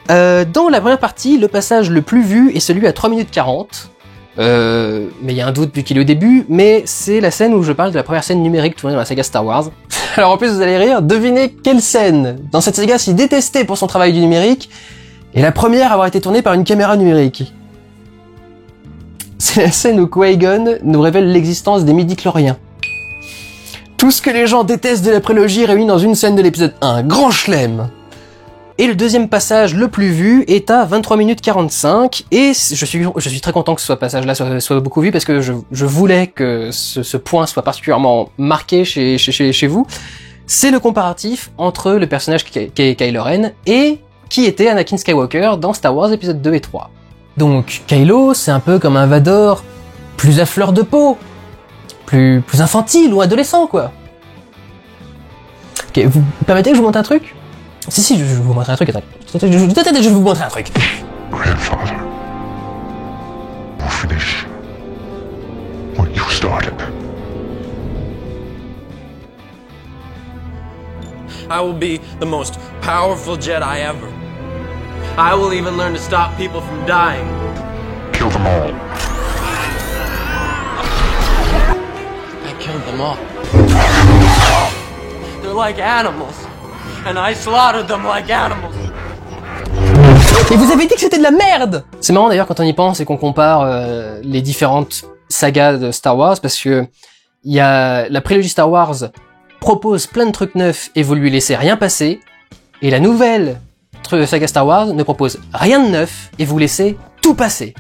Speaker 1: Dans la première partie, le passage le plus vu est celui à 3 minutes 40. Mais il y a un doute vu qu'il est au début, mais c'est la scène où je parle de la première scène numérique tournée dans la saga Star Wars. Alors en plus vous allez rire, devinez quelle scène dans cette saga si détestée pour son travail du numérique est la première à avoir été tournée par une caméra numérique. C'est la scène où Qui-Gon nous révèle l'existence des midi-chloriens. Tout ce que les gens détestent de la prélogie réuni dans une scène de l'épisode 1, grand chelem. Et le deuxième passage le plus vu est à 23 minutes 45, et je suis très content que ce passage-là soit beaucoup vu, parce que je voulais que ce point soit particulièrement marqué chez vous. C'est le comparatif entre le personnage qui est Kylo Ren et qui était Anakin Skywalker dans Star Wars épisodes 2 et 3. Donc Kylo, c'est un peu comme un Vador, plus à fleur de peau, plus infantile ou adolescent, quoi. Ok, vous permettez que je vous montre un truc ? Si, je vais vous montrer un truc, attends. Je vais vous montrer un truc.
Speaker 5: Grandfather, we'll finish what you started.
Speaker 6: I will be the most powerful Jedi ever. I will even learn to stop people from dying.
Speaker 5: Kill them all.
Speaker 6: I killed them all. They're like animals. And I slaughtered them like animals.
Speaker 1: Et vous avez dit que c'était de la merde! C'est marrant d'ailleurs quand on y pense et qu'on compare les différentes sagas de Star Wars, parce que il y a la prélogie Star Wars propose plein de trucs neufs et vous lui laissez rien passer, et la nouvelle saga Star Wars ne propose rien de neuf et vous laissez tout passer.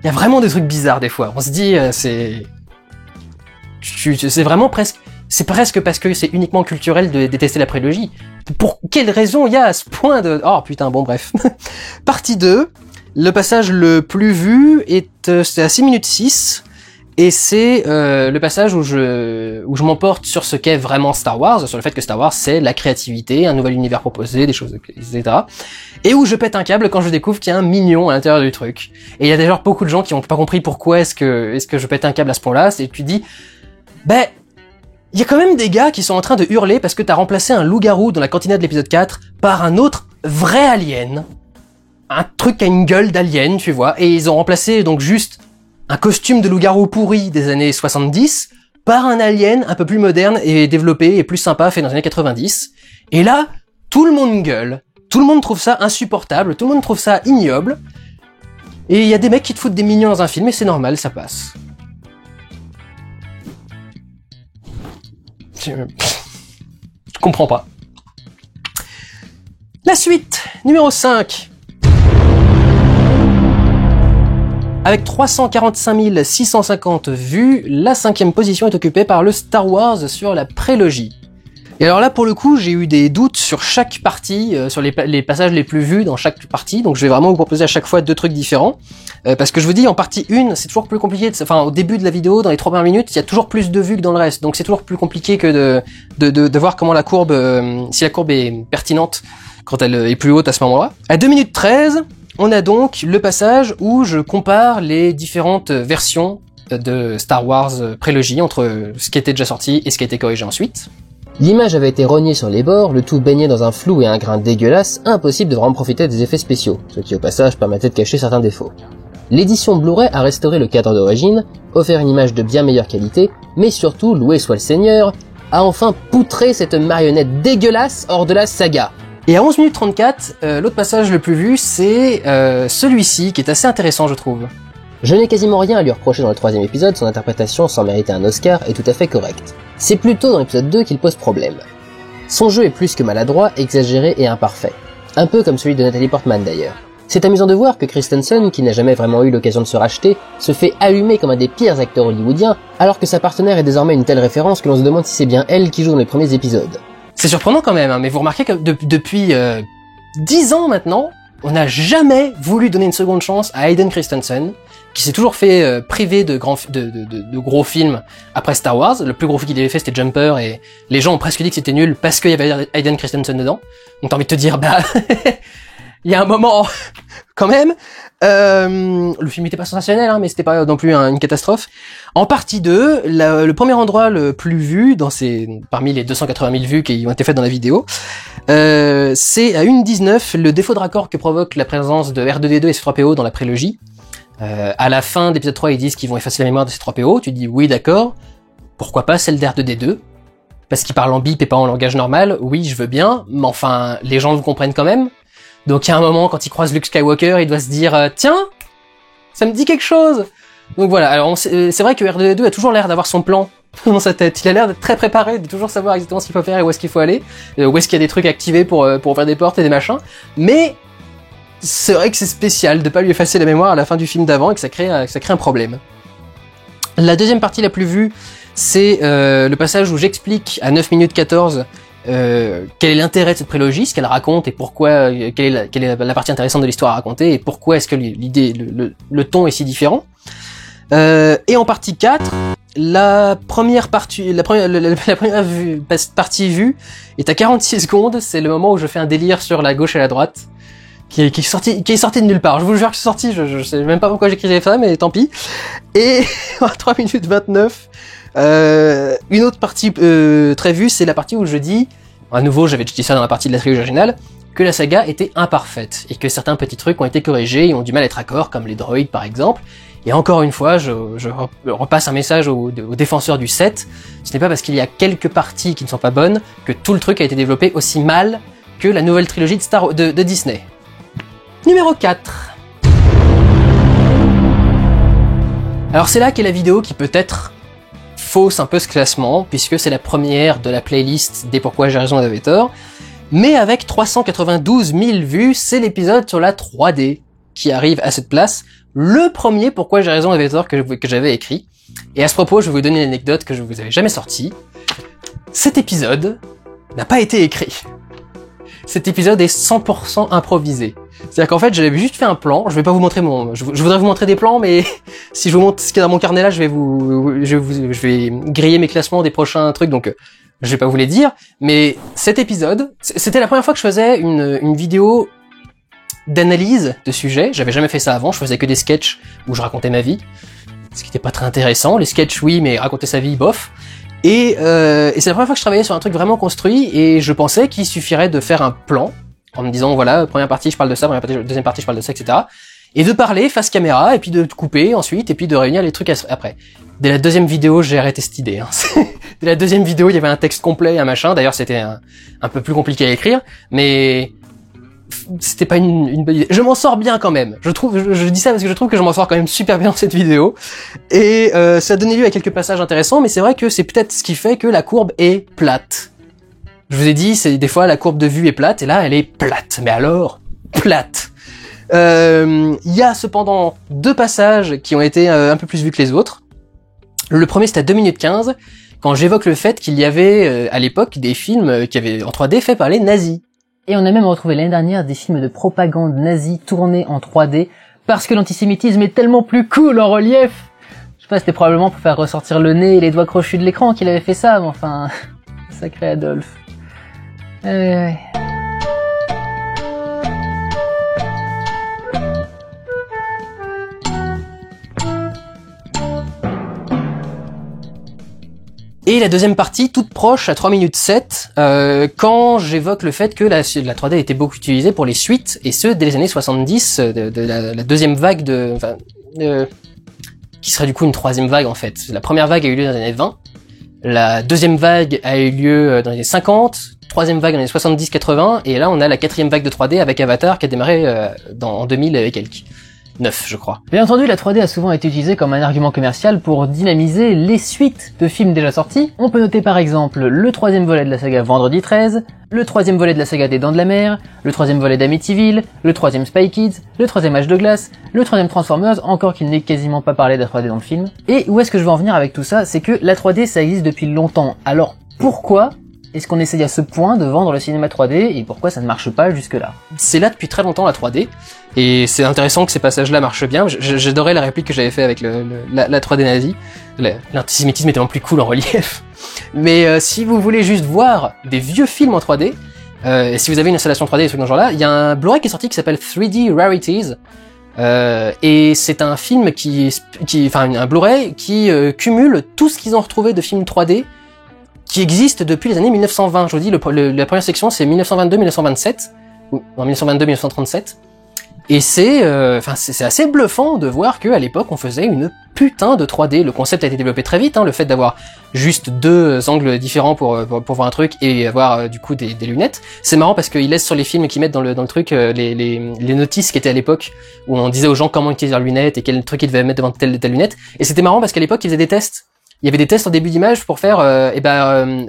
Speaker 1: Il y a vraiment des trucs bizarres des fois. On se dit c'est vraiment presque. C'est presque parce que c'est uniquement culturel de détester la prélogie. Pour quelle raison il y a à ce point de... Oh putain, bon bref. Partie 2, le passage le plus vu c'est à 6 minutes 6, et c'est le passage où je m'emporte sur ce qu'est vraiment Star Wars, sur le fait que Star Wars c'est la créativité, un nouvel univers proposé, des choses, etc. Et où je pète un câble quand je découvre qu'il y a un mignon à l'intérieur du truc. Et il y a d'ailleurs beaucoup de gens qui n'ont pas compris pourquoi est-ce que je pète un câble à ce point-là, et tu dis, il y a quand même des gars qui sont en train de hurler parce que t'as remplacé un loup-garou dans la cantina de l'épisode 4 par un autre vrai alien. Un truc qui a une gueule d'alien, tu vois. Et ils ont remplacé donc juste un costume de loup-garou pourri des années 70 par un alien un peu plus moderne et développé et plus sympa, fait dans les années 90. Et là, tout le monde gueule, tout le monde trouve ça insupportable, tout le monde trouve ça ignoble. Et il y a des mecs qui te foutent des millions dans un film et c'est normal, ça passe. Je comprends pas. La suite, numéro 5. Avec 345 650 vues, la 5e position est occupée par le Star Wars sur la prélogie. Et alors là, pour le coup, j'ai eu des doutes sur chaque partie, sur les passages les plus vus dans chaque partie, donc je vais vraiment vous proposer à chaque fois 2 trucs différents. Parce que je vous dis, en partie 1, c'est toujours plus compliqué, enfin au début de la vidéo, dans les 3 premières minutes, il y a toujours plus de vues que dans le reste, donc c'est toujours plus compliqué que de voir comment la courbe, si la courbe est pertinente quand elle est plus haute à ce moment-là. À 2 minutes 13, on a donc le passage où je compare les différentes versions de Star Wars prélogie entre ce qui était déjà sorti et ce qui a été corrigé ensuite.
Speaker 4: L'image avait été rognée sur les bords, le tout baigné dans un flou et un grain dégueulasse, impossible de vraiment profiter des effets spéciaux, ce qui au passage permettait de cacher certains défauts. L'édition Blu-ray a restauré le cadre d'origine, offert une image de bien meilleure qualité, mais surtout, loué soit le Seigneur, a enfin poutré cette marionnette dégueulasse hors de la saga.
Speaker 1: Et à 11 minutes 34, l'autre passage le plus vu, c'est celui-ci, qui est assez intéressant, je trouve.
Speaker 4: Je n'ai quasiment rien à lui reprocher dans le 3e épisode, son interprétation sans mériter un Oscar est tout à fait correcte. C'est plutôt dans l'épisode 2 qu'il pose problème. Son jeu est plus que maladroit, exagéré et imparfait. Un peu comme celui de Natalie Portman d'ailleurs. C'est amusant de voir que Christensen, qui n'a jamais vraiment eu l'occasion de se racheter, se fait allumer comme un des pires acteurs hollywoodiens, alors que sa partenaire est désormais une telle référence que l'on se demande si c'est bien elle qui joue dans les premiers épisodes.
Speaker 1: C'est surprenant quand même, hein, mais vous remarquez que depuis 10 ans maintenant, on n'a jamais voulu donner une seconde chance à Hayden Christensen, qui s'est toujours fait priver de gros films après Star Wars. Le plus gros film qu'il avait fait, c'était Jumper, et les gens ont presque dit que c'était nul parce qu'il y avait Hayden Christensen dedans. Donc t'as envie de te dire, bah, il y a un moment, quand même, le film était pas sensationnel, hein, mais c'était pas non plus une catastrophe. En partie 2, le premier endroit le plus vu parmi les 280 000 vues qui ont été faites dans la vidéo, c'est à 1:19 le défaut de raccord que provoque la présence de R2D2 et C3PO dans la prélogie. À la fin d'épisode 3, ils disent qu'ils vont effacer la mémoire de C3PO. Tu dis oui, d'accord. Pourquoi pas celle d'R2D2? Parce qu'ils parlent en bip et pas en langage normal. Oui, je veux bien, mais enfin, les gens vous comprennent quand même. Donc il y a un moment, quand il croise Luke Skywalker, il doit se dire tiens, ça me dit quelque chose. Donc voilà, alors c'est vrai que R2D2 a toujours l'air d'avoir son plan dans sa tête. Il a l'air d'être très préparé, de toujours savoir exactement ce qu'il faut faire et où est-ce qu'il faut aller, où est-ce qu'il y a des trucs activés pour ouvrir des portes et des machins. Mais c'est vrai que c'est spécial de pas lui effacer la mémoire à la fin du film d'avant et que ça crée un problème. La deuxième partie la plus vue, c'est le passage où j'explique à 9 minutes 14 quel est l'intérêt de cette prélogie, ce qu'elle raconte et pourquoi, quelle est la partie intéressante de l'histoire à raconter et pourquoi est-ce que l'idée, le ton est si différent. Et en partie 4, la première partie vue est à 46 secondes, c'est le moment où je fais un délire sur la gauche et la droite, qui est sorti de nulle part. Je vous jure que c'est sorti, je sais même pas pourquoi j'écrivais ça, mais tant pis. Et à 3 minutes 29, une autre partie très vue, c'est la partie où je dis, à nouveau j'avais dit ça dans la partie de la trilogie originale, que la saga était imparfaite, et que certains petits trucs ont été corrigés et ont du mal à être raccord, comme les droïdes par exemple. Et encore une fois, je repasse un message aux défenseurs du 7, ce n'est pas parce qu'il y a quelques parties qui ne sont pas bonnes, que tout le truc a été développé aussi mal que la nouvelle trilogie de Disney. Numéro 4. Alors c'est là qu'est la vidéo qui peut-être fausse un peu ce classement, puisque c'est la première de la playlist des Pourquoi j'ai raison d'Avatar tort, mais avec 392 000 vues, c'est l'épisode sur la 3D qui arrive à cette place, le premier Pourquoi j'ai raison d'Avatar tort que j'avais écrit. Et à ce propos, je vais vous donner une anecdote que je vous avais jamais sortie. Cet épisode n'a pas été écrit. Cet épisode est 100% improvisé. C'est-à-dire qu'en fait, j'avais juste fait un plan, je vais pas vous montrer je voudrais vous montrer des plans, mais si je vous montre ce qu'il y a dans mon carnet là, je vais griller mes classements des prochains trucs, donc je vais pas vous les dire, mais cet épisode, c'était la première fois que je faisais une vidéo d'analyse de sujets. J'avais jamais fait ça avant, je faisais que des sketchs où je racontais ma vie, ce qui était pas très intéressant. Les sketchs oui, mais raconter sa vie, bof. Et c'est la première fois que je travaillais sur un truc vraiment construit, et je pensais qu'il suffirait de faire un plan, en me disant voilà, première partie je parle de ça, deuxième partie je parle de ça, etc. Et de parler face caméra, et puis de couper ensuite, et puis de réunir les trucs après. Dès la deuxième vidéo, j'ai arrêté cette idée. Hein. Dès la deuxième vidéo, il y avait un texte complet, un machin. D'ailleurs, c'était un peu plus compliqué à écrire, mais c'était pas une bonne idée. Je m'en sors bien quand même. Je dis ça parce que je trouve que je m'en sors quand même super bien dans cette vidéo. Et ça a donné lieu à quelques passages intéressants, mais c'est vrai que c'est peut-être ce qui fait que la courbe est plate. Je vous ai dit, c'est des fois la courbe de vue est plate, et là, elle est plate. Mais alors, plate. Il y a cependant 2 passages qui ont été un peu plus vus que les autres. Le premier, c'était à 2 minutes 15, quand j'évoque le fait qu'il y avait, à l'époque, des films qui avaient en 3D faits par les nazis.
Speaker 4: Et on a même retrouvé l'année dernière des films de propagande nazie tournés en 3D, parce que l'antisémitisme est tellement plus cool en relief. Je sais pas, c'était probablement pour faire ressortir le nez et les doigts crochus de l'écran qu'il avait fait ça, mais enfin... Sacré Adolphe. Ouais.
Speaker 1: Et la deuxième partie, toute proche, à 3 minutes 7, quand j'évoque le fait que la 3D était beaucoup utilisée pour les suites, et ce, dès les années 70, de la deuxième vague qui serait du coup une troisième vague en fait. La première vague a eu lieu dans les années 20, la deuxième vague a eu lieu dans les années 50, troisième vague dans les 70-80, et là on a la quatrième vague de 3D avec Avatar qui a démarré en 2000 et quelques. 9, je crois.
Speaker 4: Bien entendu, la 3D a souvent été utilisée comme un argument commercial pour dynamiser les suites de films déjà sortis. On peut noter par exemple le 3e volet de la saga Vendredi 13, le 3e volet de la saga des Dents de la Mer, le 3e volet d'Amityville, le 3e Spy Kids, le 3e Âge de Glace, le 3e Transformers, encore qu'il n'ait quasiment pas parlé de la 3D dans le film. Et où est-ce que je veux en venir avec tout ça? C'est que la 3D ça existe depuis longtemps. Alors pourquoi est-ce qu'on essaye à ce point de vendre le cinéma 3D et pourquoi ça ne marche pas jusque-là?
Speaker 1: C'est là depuis très longtemps la 3D et c'est intéressant que ces passages-là marchent bien. J'adorais la réplique que j'avais fait avec la 3D nazie. L'antisémitisme est tellement plus cool en relief. Mais si vous voulez juste voir des vieux films en 3D, et si vous avez une installation 3D et des trucs dans ce genre-là, il y a un Blu-ray qui est sorti qui s'appelle 3D Rarities. Et c'est un film un Blu-ray qui cumule tout ce qu'ils ont retrouvé de films 3D qui existe depuis les années 1920. Je vous dis, la première section c'est 1922-1927, ou en 1922-1937, et c'est assez bluffant de voir qu'à l'époque on faisait une putain de 3D. Le concept a été développé très vite, hein, le fait d'avoir juste 2 angles différents pour voir un truc et avoir du coup des lunettes. C'est marrant parce qu'ils laissent sur les films qu'ils mettent dans le truc les notices qui étaient à l'époque où on disait aux gens comment utiliser leurs lunettes et quel truc ils devaient mettre devant telle lunette. Et c'était marrant parce qu'à l'époque ils faisaient des tests. Il y avait des tests en début d'image pour faire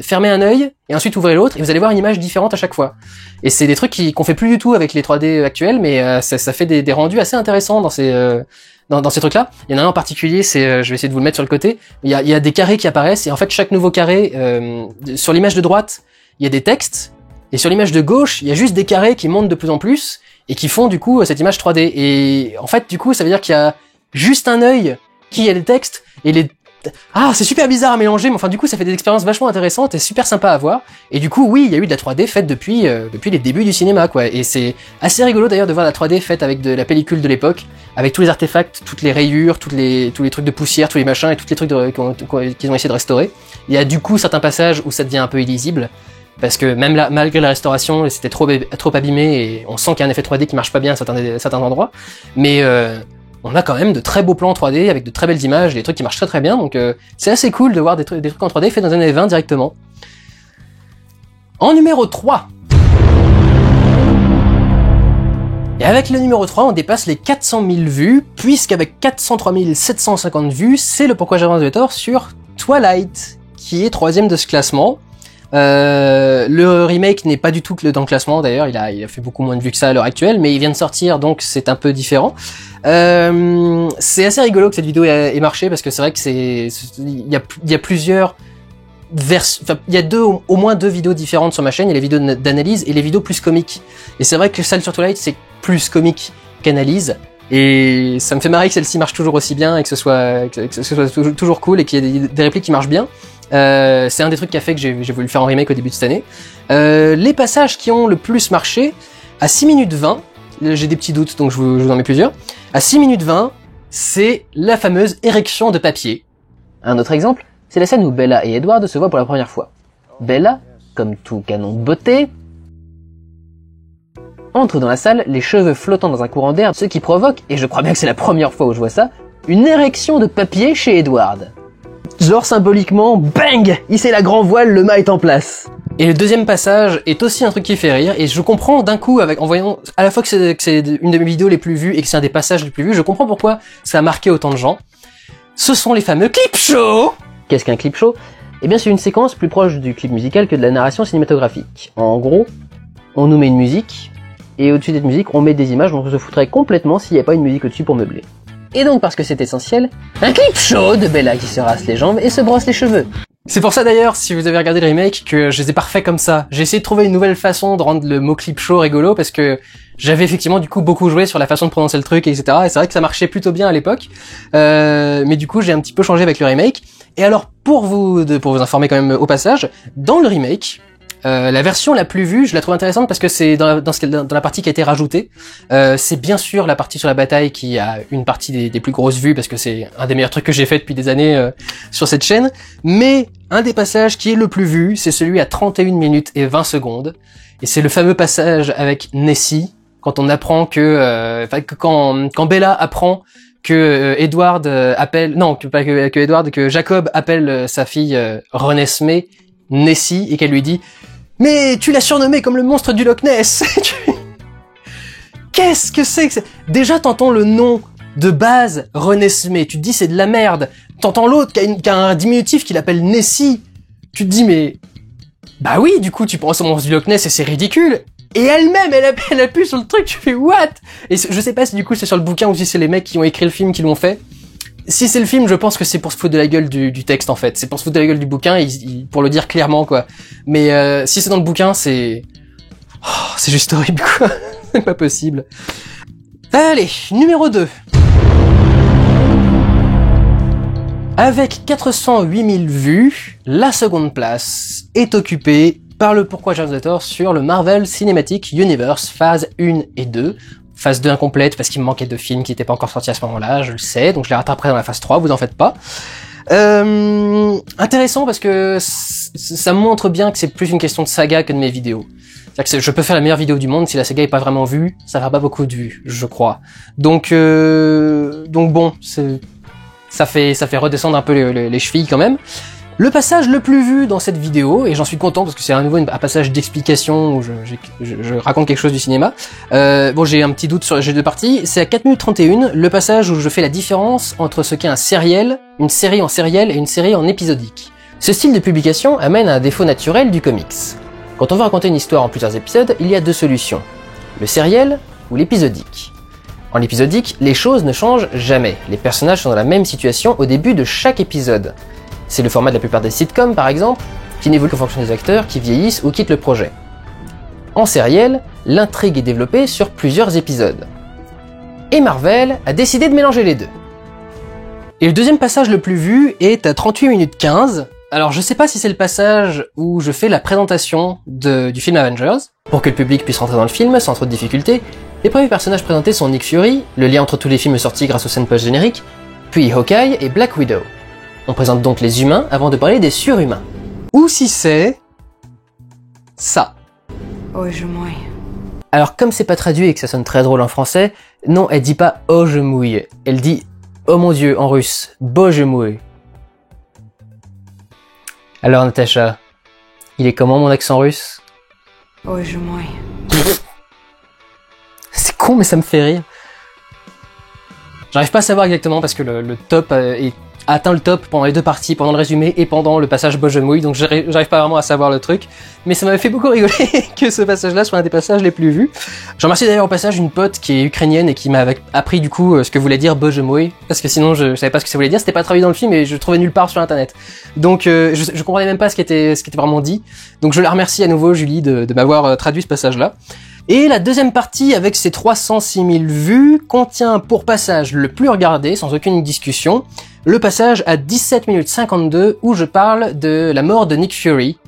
Speaker 1: fermer un œil et ensuite ouvrir l'autre et vous allez voir une image différente à chaque fois. Et c'est des trucs qu'on fait plus du tout avec les 3D actuels, mais ça fait des rendus assez intéressants dans ces trucs-là. Il y en a un en particulier, je vais essayer de vous le mettre sur le côté. Il y a des carrés qui apparaissent et en fait chaque nouveau carré sur l'image de droite, il y a des textes et sur l'image de gauche, il y a juste des carrés qui montent de plus en plus et qui font du coup cette image 3D. Et en fait du coup, ça veut dire qu'il y a juste un œil qui a des textes et c'est super bizarre à mélanger, mais enfin du coup ça fait des expériences vachement intéressantes et super sympa à voir. Et du coup oui, il y a eu de la 3D faite depuis les débuts du cinéma quoi. Et c'est assez rigolo d'ailleurs de voir la 3D faite avec de la pellicule de l'époque, avec tous les artefacts, toutes les rayures, tous les trucs de poussière, tous les machins et tous les trucs qu'ils ont essayé de restaurer. Il y a du coup certains passages où ça devient un peu illisible. Parce que même là, malgré la restauration, c'était trop abîmé et on sent qu'il y a un effet 3D qui marche pas bien à certains endroits. Mais on a quand même de très beaux plans 3D avec de très belles images, des trucs qui marchent très très bien, donc c'est assez cool de voir des trucs en 3D faits dans les années 20 directement. En numéro 3. Et avec le numéro 3, on dépasse les 400 000 vues, puisqu'avec 403 750 vues, c'est le Pourquoi j'avance de tort sur Twilight, qui est 3ème de ce classement. Le remake n'est pas du tout dans le classement d'ailleurs, il a fait beaucoup moins de vues que ça à l'heure actuelle, mais il vient de sortir donc c'est un peu différent. C'est assez rigolo que cette vidéo ait marché parce que c'est vrai que il y a plusieurs versions, enfin il y a au moins 2 vidéos différentes sur ma chaîne, il y a les vidéos d'analyse et les vidéos plus comiques. Et c'est vrai que celle sur Twilight c'est plus comique qu'analyse. Et ça me fait marrer que celle-ci marche toujours aussi bien et que ce soit toujours cool et qu'il y ait des répliques qui marchent bien. C'est un des trucs qui a fait que j'ai voulu le faire en remake au début de cette année. Les passages qui ont le plus marché, à 6 minutes 20, j'ai des petits doutes donc je vous en mets plusieurs. À 6 minutes 20, c'est la fameuse érection de papier.
Speaker 4: Un autre exemple, c'est la scène où Bella et Edward se voient pour la première fois. Bella, comme tout canon de beauté, entre dans la salle, les cheveux flottant dans un courant d'air, ce qui provoque, et je crois bien que c'est la première fois où je vois ça, une érection de papier chez Edward. genre symboliquement, bang, hissez la grand voile, le mât est en place.
Speaker 1: Et le deuxième passage est aussi un truc qui fait rire, et je comprends d'un coup, en voyant à la fois que c'est une de mes vidéos les plus vues et que c'est un des passages les plus vus, je comprends pourquoi ça a marqué autant de gens. Ce sont les fameux clip shows.
Speaker 4: Qu'est-ce qu'un clip show ? Eh bien, c'est une séquence plus proche du clip musical que de la narration cinématographique. En gros, on nous met une musique, et au-dessus de cette musique, on met des images, donc on se foutrait complètement s'il n'y a pas une musique au-dessus pour meubler. Et donc, parce que c'est essentiel, un clip show de Bella qui se rase les jambes et se brosse les cheveux.
Speaker 1: C'est pour ça d'ailleurs, si vous avez regardé le remake, que je les ai pas refaits comme ça. J'ai essayé de trouver une nouvelle façon de rendre le mot clip show rigolo, parce que j'avais effectivement du coup beaucoup joué sur la façon de prononcer le truc, etc. Et c'est vrai que ça marchait plutôt bien à l'époque. Mais du coup, j'ai un petit peu changé avec le remake. Et alors, pour vous informer quand même au passage, dans le remake, la version la plus vue, je la trouve intéressante parce que c'est dans la partie qui a été rajoutée. C'est bien sûr la partie sur la bataille qui a une partie des plus grosses vues parce que c'est un des meilleurs trucs que j'ai fait depuis des années sur cette chaîne. Mais un des passages qui est le plus vu, c'est celui à 31 minutes et 20 secondes. Et c'est le fameux passage avec Nessie, quand on apprend quand Bella apprend que Edward appelle, non, que Edward, que Jacob appelle sa fille Renesmee Nessie, et qu'elle lui dit « Mais tu l'as surnommé comme le monstre du Loch Ness !» Qu'est-ce que c'est que ça ? Déjà, t'entends le nom de base, Renesmee, tu te dis c'est de la merde. T'entends l'autre qui a un diminutif qui l'appelle Nessie. Tu te dis mais... Bah oui, du coup, tu penses au monstre du Loch Ness et c'est ridicule. Et elle-même, elle appuie sur le truc, tu fais what ? Et je sais pas si du coup c'est sur le bouquin ou si c'est les mecs qui ont écrit le film qui l'ont fait. Si c'est le film, je pense que c'est pour se foutre de la gueule du texte en fait. C'est pour se foutre de la gueule du bouquin, pour le dire clairement quoi. Mais si c'est dans le bouquin, c'est juste horrible quoi. C'est pas possible. Allez, numéro 2. Avec 408 000 vues, la seconde place est occupée par le Pourquoi James Thor sur le Marvel Cinematic Universe phase 1 et 2. Phase 2 incomplète parce qu'il me manquait de films qui n'étaient pas encore sortis à ce moment-là, je le sais, donc je les rattraperai dans la phase 3, vous en faites pas. Intéressant parce que ça montre bien que c'est plus une question de saga que de mes vidéos. C'est-à-dire que je peux faire la meilleure vidéo du monde, si la saga est pas vraiment vue, ça fera pas beaucoup de vues, je crois. Donc bon, ça fait redescendre un peu les chevilles quand même. Le passage le plus vu dans cette vidéo, et j'en suis content parce que c'est à nouveau un passage d'explication où je raconte quelque chose du cinéma. Bon, j'ai un petit doute sur les deux parties. C'est à 4 minutes 31, le passage où je fais la différence entre ce qu'est un sériel, une série en sériel et une série en épisodique. Ce style de publication amène à un défaut naturel du comics. Quand on veut raconter une histoire en plusieurs épisodes, il y a deux solutions. Le sériel ou l'épisodique. En épisodique, les choses ne changent jamais. Les personnages sont dans la même situation au début de chaque épisode. C'est le format de la plupart des sitcoms, par exemple, qui n'évolue qu'en fonction des acteurs qui vieillissent ou quittent le projet. En sériel, l'intrigue est développée sur plusieurs épisodes. Et Marvel a décidé de mélanger les deux. Et le deuxième passage le plus vu est à 38 minutes 15. Alors je sais pas si c'est le passage où je fais la présentation du film Avengers, pour que le public puisse rentrer dans le film sans trop de difficultés. Les premiers personnages présentés sont Nick Fury, le lien entre tous les films sortis grâce aux scènes post-génériques, puis Hawkeye et Black Widow. On présente donc les humains avant de parler des surhumains. Ou si c'est... ça.
Speaker 2: Oh, je mouille.
Speaker 4: Alors comme c'est pas traduit et que ça sonne très drôle en français, non, elle dit pas « oh je mouille », elle dit « oh mon dieu » en russe, « bo je mouille ». Alors Natacha, il est comment mon accent russe ?
Speaker 2: Oh, je mouille.
Speaker 1: C'est con mais ça me fait rire. J'arrive pas à savoir exactement parce que le top a atteint le top pendant les deux parties, pendant le résumé et pendant le passage Bo je mouille, donc j'arrive pas vraiment à savoir le truc, mais ça m'avait fait beaucoup rigoler que ce passage-là soit un des passages les plus vus. Je remercie d'ailleurs au passage une pote qui est ukrainienne et qui m'a appris du coup ce que voulait dire Bo je mouille, parce que sinon je savais pas ce que ça voulait dire, c'était pas traduit dans le film et je trouvais nulle part sur internet. Donc je comprenais même pas ce qui était vraiment dit, donc je la remercie à nouveau Julie de m'avoir traduit ce passage-là. Et la deuxième partie, avec ses 306 000 vues, contient pour passage le plus regardé, sans aucune discussion, le passage à 17 minutes 52 où je parle de la mort de Nick Fury,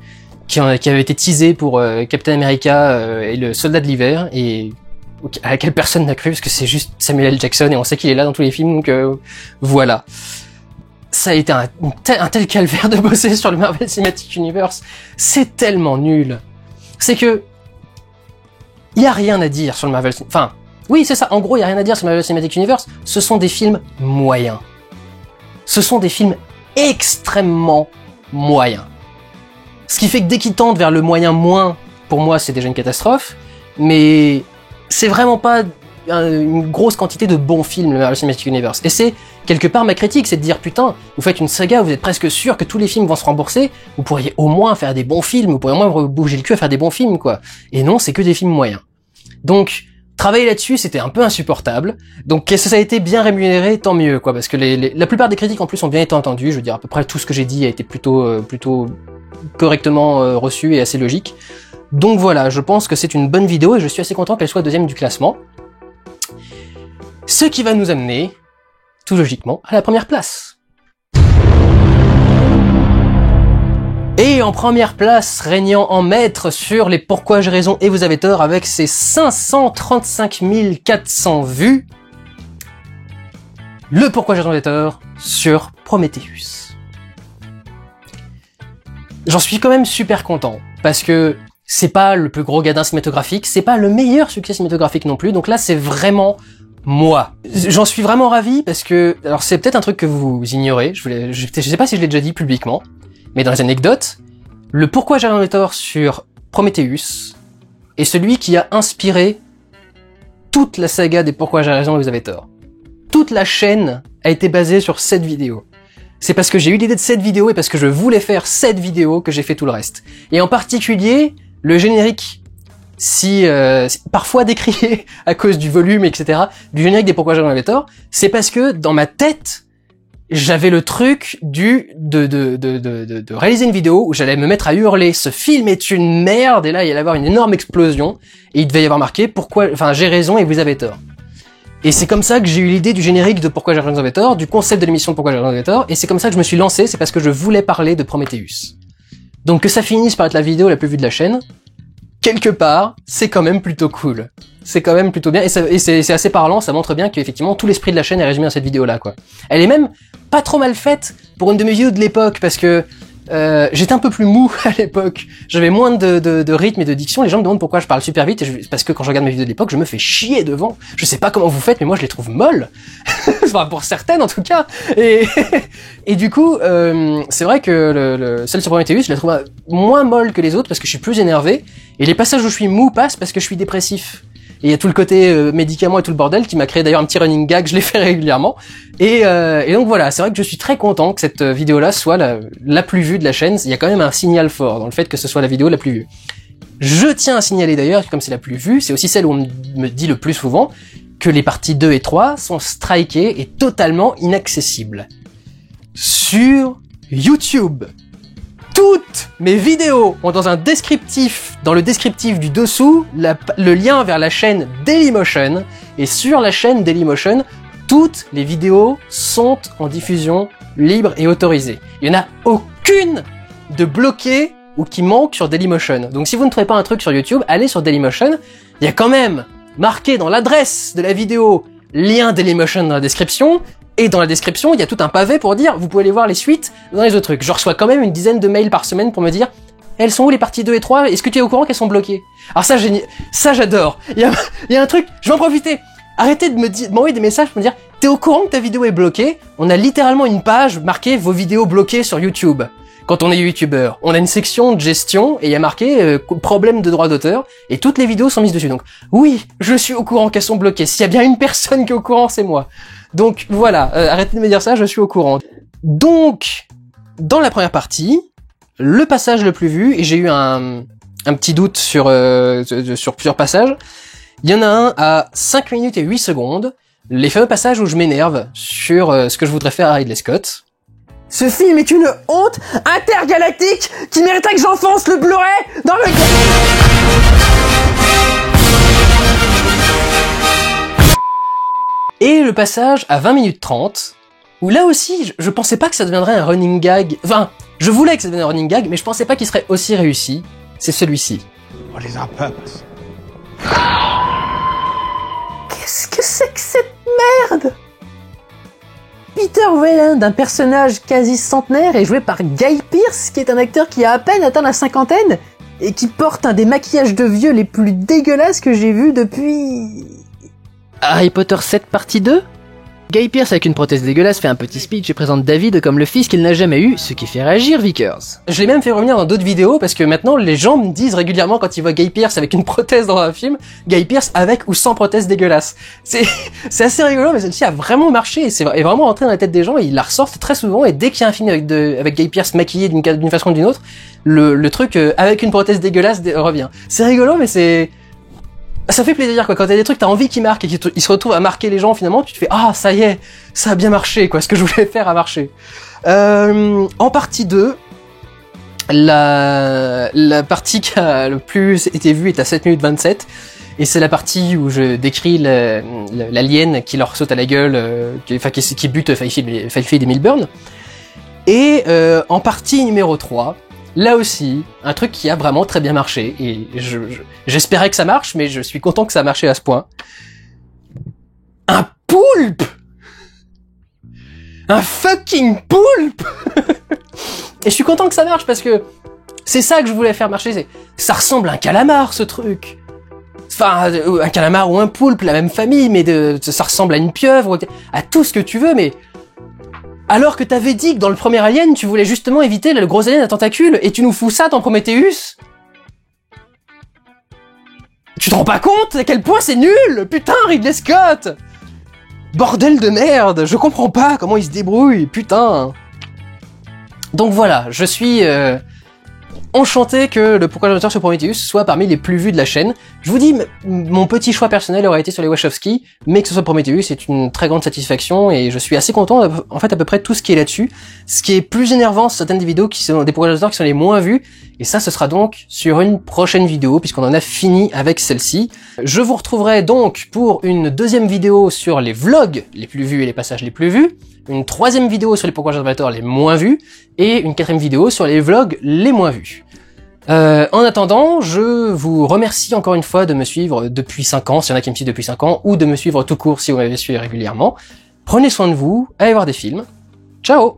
Speaker 1: qui avait été teasé pour Captain America et le Soldat de l'Hiver, et à laquelle personne n'a cru, parce que c'est juste Samuel L. Jackson, et on sait qu'il est là dans tous les films, donc voilà. Ça a été un tel calvaire de bosser sur le Marvel Cinematic Universe, c'est tellement nul. C'est que... il y a rien à dire sur le Marvel... Enfin, oui, c'est ça. En gros, il y a rien à dire sur le Marvel Cinematic Universe. Ce sont des films moyens. Ce sont des films extrêmement moyen. Ce qui fait que dès qu'il tente vers le moyen moins, pour moi c'est déjà une catastrophe, mais c'est vraiment pas une grosse quantité de bons films, le Marvel Cinematic Universe. Et c'est quelque part ma critique, c'est de dire putain, vous faites une saga, vous êtes presque sûr que tous les films vont se rembourser, vous pourriez au moins faire des bons films, vous pourriez au moins bouger le cul à faire des bons films, quoi. Et non, c'est que des films moyens. Donc, travailler là-dessus, c'était un peu insupportable. Donc, que ça a été bien rémunéré, tant mieux, quoi, parce que la plupart des critiques en plus ont bien été entendues. Je veux dire, à peu près tout ce que j'ai dit a été plutôt correctement reçu et assez logique. Donc voilà, je pense que c'est une bonne vidéo et je suis assez content qu'elle soit deuxième du classement. Ce qui va nous amener, tout logiquement, à la première place. Et en première place, régnant en maître sur les Pourquoi j'ai raison et vous avez tort avec ses 535 400 vues, le Pourquoi j'ai raison et tort sur Prometheus. J'en suis quand même super content, parce que c'est pas le plus gros gadin cinématographique, c'est pas le meilleur succès cinématographique non plus, donc là c'est vraiment moi. J'en suis vraiment ravi parce que, alors c'est peut-être un truc que vous ignorez, je sais pas si je l'ai déjà dit publiquement, mais dans les anecdotes, le Pourquoi j'ai raison et tort sur Prometheus est celui qui a inspiré toute la saga des Pourquoi j'ai raison et vous avez tort. Toute la chaîne a été basée sur cette vidéo. C'est parce que j'ai eu l'idée de cette vidéo et parce que je voulais faire cette vidéo que j'ai fait tout le reste. Et en particulier, le générique, parfois décrié à cause du volume, etc., du générique des Pourquoi j'ai raison et tort, c'est parce que dans ma tête, j'avais le truc de réaliser une vidéo où j'allais me mettre à hurler, ce film est une merde, et là il allait y avoir une énorme explosion, et il devait y avoir marqué j'ai raison et vous avez tort. Et c'est comme ça que j'ai eu l'idée du générique de Pourquoi j'ai raison et vous avez tort, du concept de l'émission de Pourquoi j'ai raison et vous avez tort, et c'est comme ça que je me suis lancé, c'est parce que je voulais parler de Prometheus. Donc que ça finisse par être la vidéo la plus vue de la chaîne, quelque part, c'est quand même plutôt cool. C'est quand même plutôt bien, et c'est assez parlant, ça montre bien qu'effectivement tout l'esprit de la chaîne est résumé dans cette vidéo-là, quoi. Elle est même pas trop mal faite pour une de mes vidéos de l'époque, parce que j'étais un peu plus mou à l'époque, j'avais moins de rythme et de diction, les gens me demandent pourquoi je parle super vite, parce que quand je regarde mes vidéos de l'époque, je me fais chier devant, je sais pas comment vous faites, mais moi je les trouve molles, enfin pour certaines en tout cas, et du coup, c'est vrai que celle sur Prometheus, je la trouve moins molle que les autres, parce que je suis plus énervé, et les passages où je suis mou passent parce que je suis dépressif. Et il y a tout le côté médicaments et tout le bordel qui m'a créé d'ailleurs un petit running gag, je l'ai fait régulièrement. Et donc voilà, c'est vrai que je suis très content que cette vidéo-là soit la plus vue de la chaîne. Il y a quand même un signal fort dans le fait que ce soit la vidéo la plus vue. Je tiens à signaler d'ailleurs que comme c'est la plus vue, c'est aussi celle où on me dit le plus souvent que les parties 2 et 3 sont strikées et totalement inaccessibles. Sur YouTube, toutes mes vidéos ont dans le descriptif du dessous, le lien vers la chaîne Dailymotion, et sur la chaîne Dailymotion, toutes les vidéos sont en diffusion libre et autorisée. Il n'y en a aucune de bloquée ou qui manque sur Dailymotion. Donc si vous ne trouvez pas un truc sur YouTube, allez sur Dailymotion, il y a quand même marqué dans l'adresse de la vidéo, lien Dailymotion dans la description, et dans la description, il y a tout un pavé pour dire, vous pouvez aller voir les suites dans les autres trucs. Je reçois quand même une dizaine de mails par semaine pour me dire, elles sont où les parties 2 et 3? Est-ce que tu es au courant qu'elles sont bloquées? Alors ça j'adore. Il y a un truc, je vais en profiter. Arrêtez de m'envoyer des messages pour me dire, t'es au courant que ta vidéo est bloquée? On a littéralement une page marquée vos vidéos bloquées sur YouTube. Quand on est youtubeur, on a une section de gestion et il y a marqué problème de droit d'auteur et toutes les vidéos sont mises dessus. Donc oui, je suis au courant qu'elles sont bloquées. S'il y a bien une personne qui est au courant, c'est moi. Donc voilà, arrêtez de me dire ça, je suis au courant. Donc, dans la première partie, le passage le plus vu, et j'ai eu un petit doute sur plusieurs passages, il y en a un à 5 minutes et 8 secondes, les fameux passages où je m'énerve sur ce que je voudrais faire à Ridley Scott. Ce film est une honte intergalactique qui mériterait que j'enfonce le Blu-ray dans le... Et le passage à 20 minutes 30, où là aussi, je pensais pas que ça deviendrait un running gag. Enfin, je voulais que ça devienne un running gag, mais je pensais pas qu'il serait aussi réussi. C'est celui-ci.
Speaker 5: What is our purpose?
Speaker 4: Qu'est-ce que c'est que cette merde? Peter Weyland, un personnage quasi centenaire, est joué par Guy Pearce, qui est un acteur qui a à peine atteint la cinquantaine, et qui porte un des maquillages de vieux les plus dégueulasses que j'ai vus depuis... Harry Potter 7 partie 2 ?
Speaker 7: Guy Pearce avec une prothèse dégueulasse fait un petit speech et présente David comme le fils qu'il n'a jamais eu, ce qui fait réagir Vickers.
Speaker 1: Je l'ai même fait revenir dans d'autres vidéos parce que maintenant les gens me disent régulièrement quand ils voient Guy Pearce avec une prothèse dans un film, Guy Pearce avec ou sans prothèse dégueulasse. C'est assez rigolo, mais celle-ci a vraiment marché et est vraiment rentré dans la tête des gens et ils la ressortent très souvent et dès qu'il y a un film avec Guy Pearce maquillé d'une façon ou d'une autre, le truc avec une prothèse dégueulasse revient. C'est rigolo mais ça fait plaisir quoi, quand t'as des trucs t'as envie qu'ils marquent et qu'ils se retrouvent à marquer les gens finalement, tu te fais ah ça y est, ça a bien marché quoi, ce que je voulais faire a marché. En partie 2, la partie qui a le plus été vue est à 7 minutes 27 et c'est la partie où je décris l'alien qui leur saute à la gueule, qui bute Fifield et Milburn. Et en partie numéro 3, là aussi, un truc qui a vraiment très bien marché, et j'espérais que ça marche, mais je suis content que ça a marché à ce point. Un poulpe! Un fucking poulpe! Et je suis content que ça marche, parce que c'est ça que je voulais faire marcher, ça ressemble à un calamar, ce truc. Enfin, un calamar ou un poulpe, la même famille, mais ça ressemble à une pieuvre, à tout ce que tu veux, mais... Alors que t'avais dit que dans le premier Alien, tu voulais justement éviter le gros alien à tentacules, et tu nous fous ça dans Prometheus? Tu te rends pas compte à quel point c'est nul? Putain, Ridley Scott! Bordel de merde, je comprends pas comment il se débrouille, putain! Donc voilà, je suis enchanté que le Pourquoi j'auteur sur Prometheus soit parmi les plus vus de la chaîne. Je vous dis, mon petit choix personnel aurait été sur les Wachowski, mais que ce soit Prometheus, c'est une très grande satisfaction et je suis assez content, en fait, à peu près tout ce qui est là-dessus. Ce qui est plus énervant, c'est certaines des vidéos qui sont des Pourquoi j'auteur qui sont les moins vues, et ça, ce sera donc sur une prochaine vidéo, puisqu'on en a fini avec celle-ci. Je vous retrouverai donc pour une deuxième vidéo sur les vlogs les plus vus et les passages les plus vus, une troisième vidéo sur les Pourquoi j'auteur les moins vus, et une quatrième vidéo sur les vlogs les moins vus. En attendant, je vous remercie encore une fois de me suivre depuis 5 ans, s'il y en a qui me suivent depuis 5 ans, ou de me suivre tout court si vous m'avez suivi régulièrement. Prenez soin de vous, allez voir des films. Ciao!